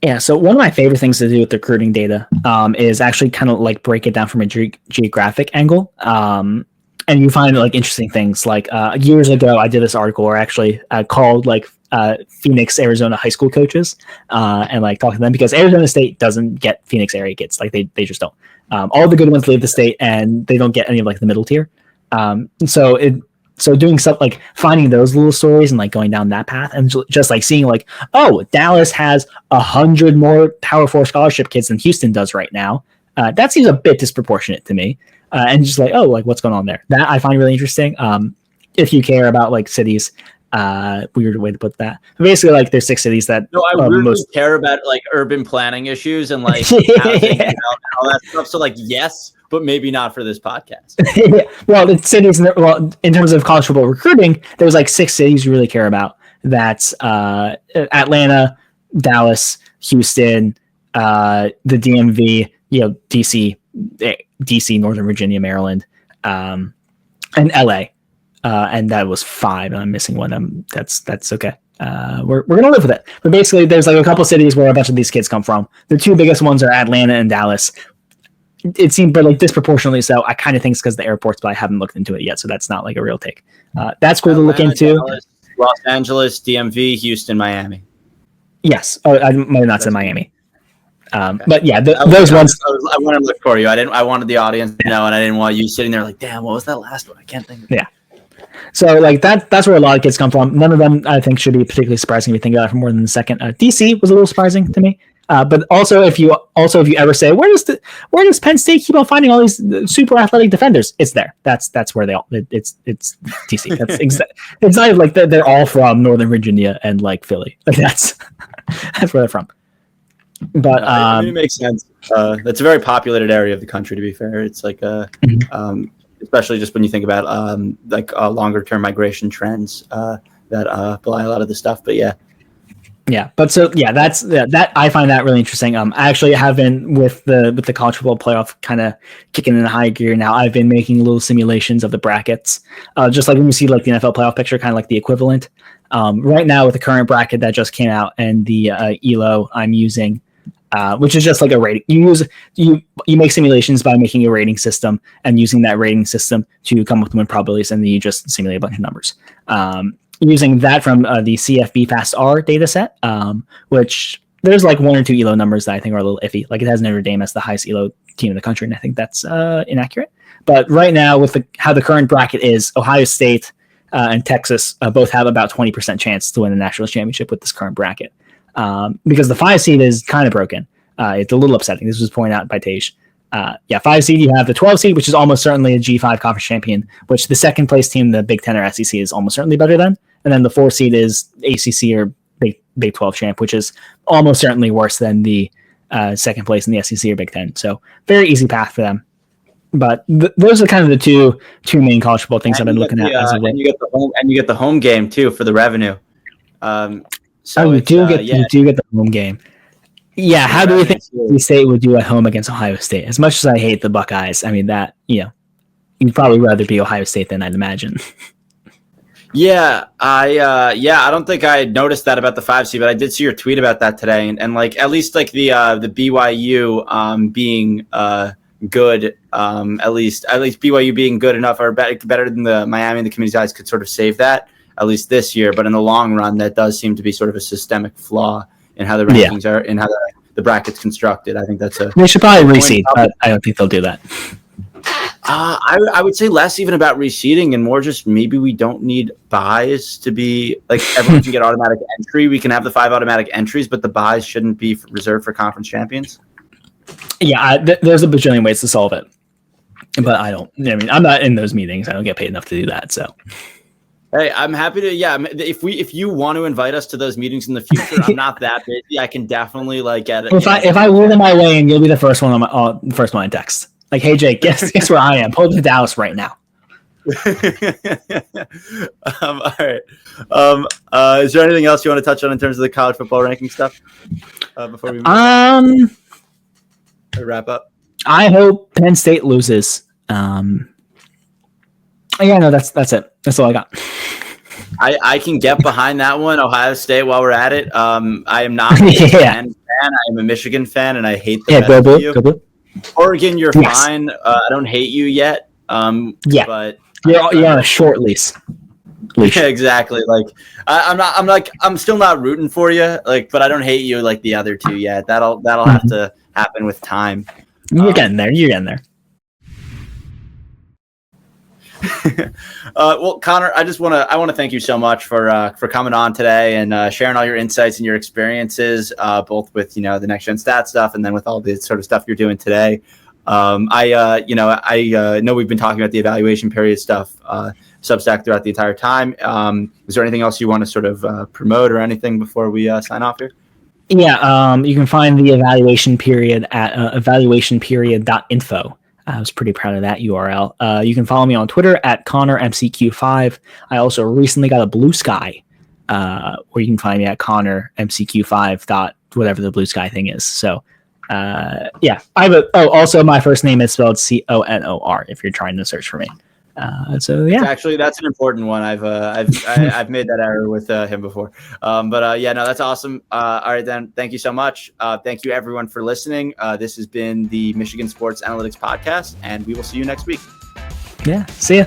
Yeah, so one of my favorite things to do with the recruiting data is actually kind of like break it down from a geographic angle. And you find like interesting things. Like years ago, I did this article where I actually called like Phoenix, Arizona high school coaches and like talk to them, because Arizona State doesn't get Phoenix area kids. Like they just don't. All the good ones leave the state, and they don't get any of like the middle tier. So doing stuff like finding those little stories and like going down that path, and just like seeing like, oh, Dallas has 100 more Power 4 scholarship kids than Houston does right now. That seems a bit disproportionate to me. And just like, oh, like what's going on there? That I find really interesting. If you care about like cities, weird way to put that. But basically, like there's 6 cities that. No, I really care about like urban planning issues and like housing and all that stuff. So like, yes, but maybe not for this podcast. Well, the cities. Well, in terms of college football recruiting, there's like 6 cities you really care about. That's Atlanta, Dallas, Houston, the DMV, DC, Northern Virginia, Maryland, and LA. And that was 5, and I'm missing one. That's okay. We're gonna live with it. But basically, there's like a couple cities where a bunch of these kids come from. The 2 biggest ones are Atlanta and Dallas. It seemed, but like disproportionately so. I kind of think it's because the airports, but I haven't looked into it yet, so that's not like a real take. That's cool to look into. Dallas, Los Angeles, DMV, Houston, Miami. Yes. Oh, I might have not said Miami. Okay. But yeah, those ones. I wanted to look for you. I wanted the audience to know, and I didn't want you sitting there like, damn, what was that last one? I can't think of it. Yeah. So like that's where a lot of kids come from. None of them I think should be particularly surprising if you think about it for more than a second. DC was a little surprising to me. But also if you ever say where does Penn State keep on finding all these super athletic defenders? It's there. That's where they all. It's DC. That's it's not like they're all from Northern Virginia and like Philly. Like that's where they're from. But it makes sense. It's a very populated area of the country. To be fair, it's like especially just when you think about longer term migration trends that belie a lot of the stuff. But yeah, but so yeah, that I find that really interesting. I actually have been with the college football playoff kind of kicking in a high gear now. I've been making little simulations of the brackets, just like when you see like the NFL playoff picture, kind of like the equivalent. Right now with the current bracket that just came out and the ELO I'm using. Which is just like a rating. You make simulations by making a rating system and using that rating system to come up with win probabilities, and then you just simulate a bunch of numbers. Using that from the CFB Fast R data set, which there's like 1 or 2 ELO numbers that I think are a little iffy. Like it has Notre Dame as the highest ELO team in the country, and I think that's inaccurate. But right now with how the current bracket is, Ohio State and Texas both have about 20% chance to win the national championship with this current bracket. Because the 5 seed is kind of broken. It's a little upsetting. This was pointed out by Tej. 5 seed, you have the 12 seed, which is almost certainly a G5 conference champion, which the second place team, the Big 10 or SEC, is almost certainly better than. And then the 4 seed is ACC or Big 12 champ, which is almost certainly worse than the second place in the SEC or Big 10. So very easy path for them. But those are kind of the two main college football things I've been looking at. And you get the home game too for the revenue. So we do get the home game. Yeah, how do we think NC State would do at home against Ohio State? As much as I hate the Buckeyes, I mean that you'd probably rather be Ohio State than I'd imagine. I don't think I noticed that about the 5 seed, but I did see your tweet about that today, and like at least like the BYU being good, at least BYU being good enough or better than the Miami and the community guys could sort of save that. At least this year, but in the long run, that does seem to be sort of a systemic flaw in how the rankings are, in how the bracket's constructed. I think that's they should probably reseed, but I don't think they'll do that. I would say less even about reseeding and more just maybe we don't need buys to be like everyone can get automatic entry. We can have the 5 automatic entries, but the buys shouldn't be reserved for conference champions. Yeah, there's a bajillion ways to solve it, but I'm not in those meetings. I don't get paid enough to do that, so. Hey, I'm happy to. Yeah, if you want to invite us to those meetings in the future, I'm not that busy. I can definitely get it. If I wheel in my way, and you'll be the first one I text. Like, hey Jake, guess where I am? Pull to Dallas right now. All right. Is there anything else you want to touch on in terms of the college football ranking stuff before we move wrap up? I hope Penn State loses. Yeah, no, that's it. That's all I got. I can get behind that one. Ohio State, while we're at it. I am not a Big Yeah. Ten fan. I am a Michigan fan, and I hate the Yeah, best go of blue, you. go blue. Oregon, you're Yes. fine. I don't hate you yet. Yeah. But You're on a short leash. Yeah, exactly. Like I'm still not rooting for you. Like, but I don't hate you like the other two yet. That'll have to happen with time. You're getting there. You're getting there. Well, Conor, I want to thank you so much for coming on today and sharing all your insights and your experiences, both with the next gen stat stuff and then with all the sort of stuff you're doing today. I know we've been talking about the evaluation period stuff, Substack throughout the entire time. Is there anything else you want to sort of promote or anything before we sign off here? Yeah, you can find the evaluation period at evaluationperiod.info. I was pretty proud of that URL. You can follow me on Twitter at ConorMCQ5. I also recently got a Blue Sky, where you can find me at ConorMCQ5 whatever the Blue Sky thing is. So, yeah, also my first name is spelled Conor if you're trying to search for me. So yeah, that's an important one. I've made that error with him before. Yeah, no, that's awesome. All right, then. Thank you so much. Thank you everyone for listening. This has been the Michigan Sports Analytics Podcast, and we will see you next week. Yeah. See ya.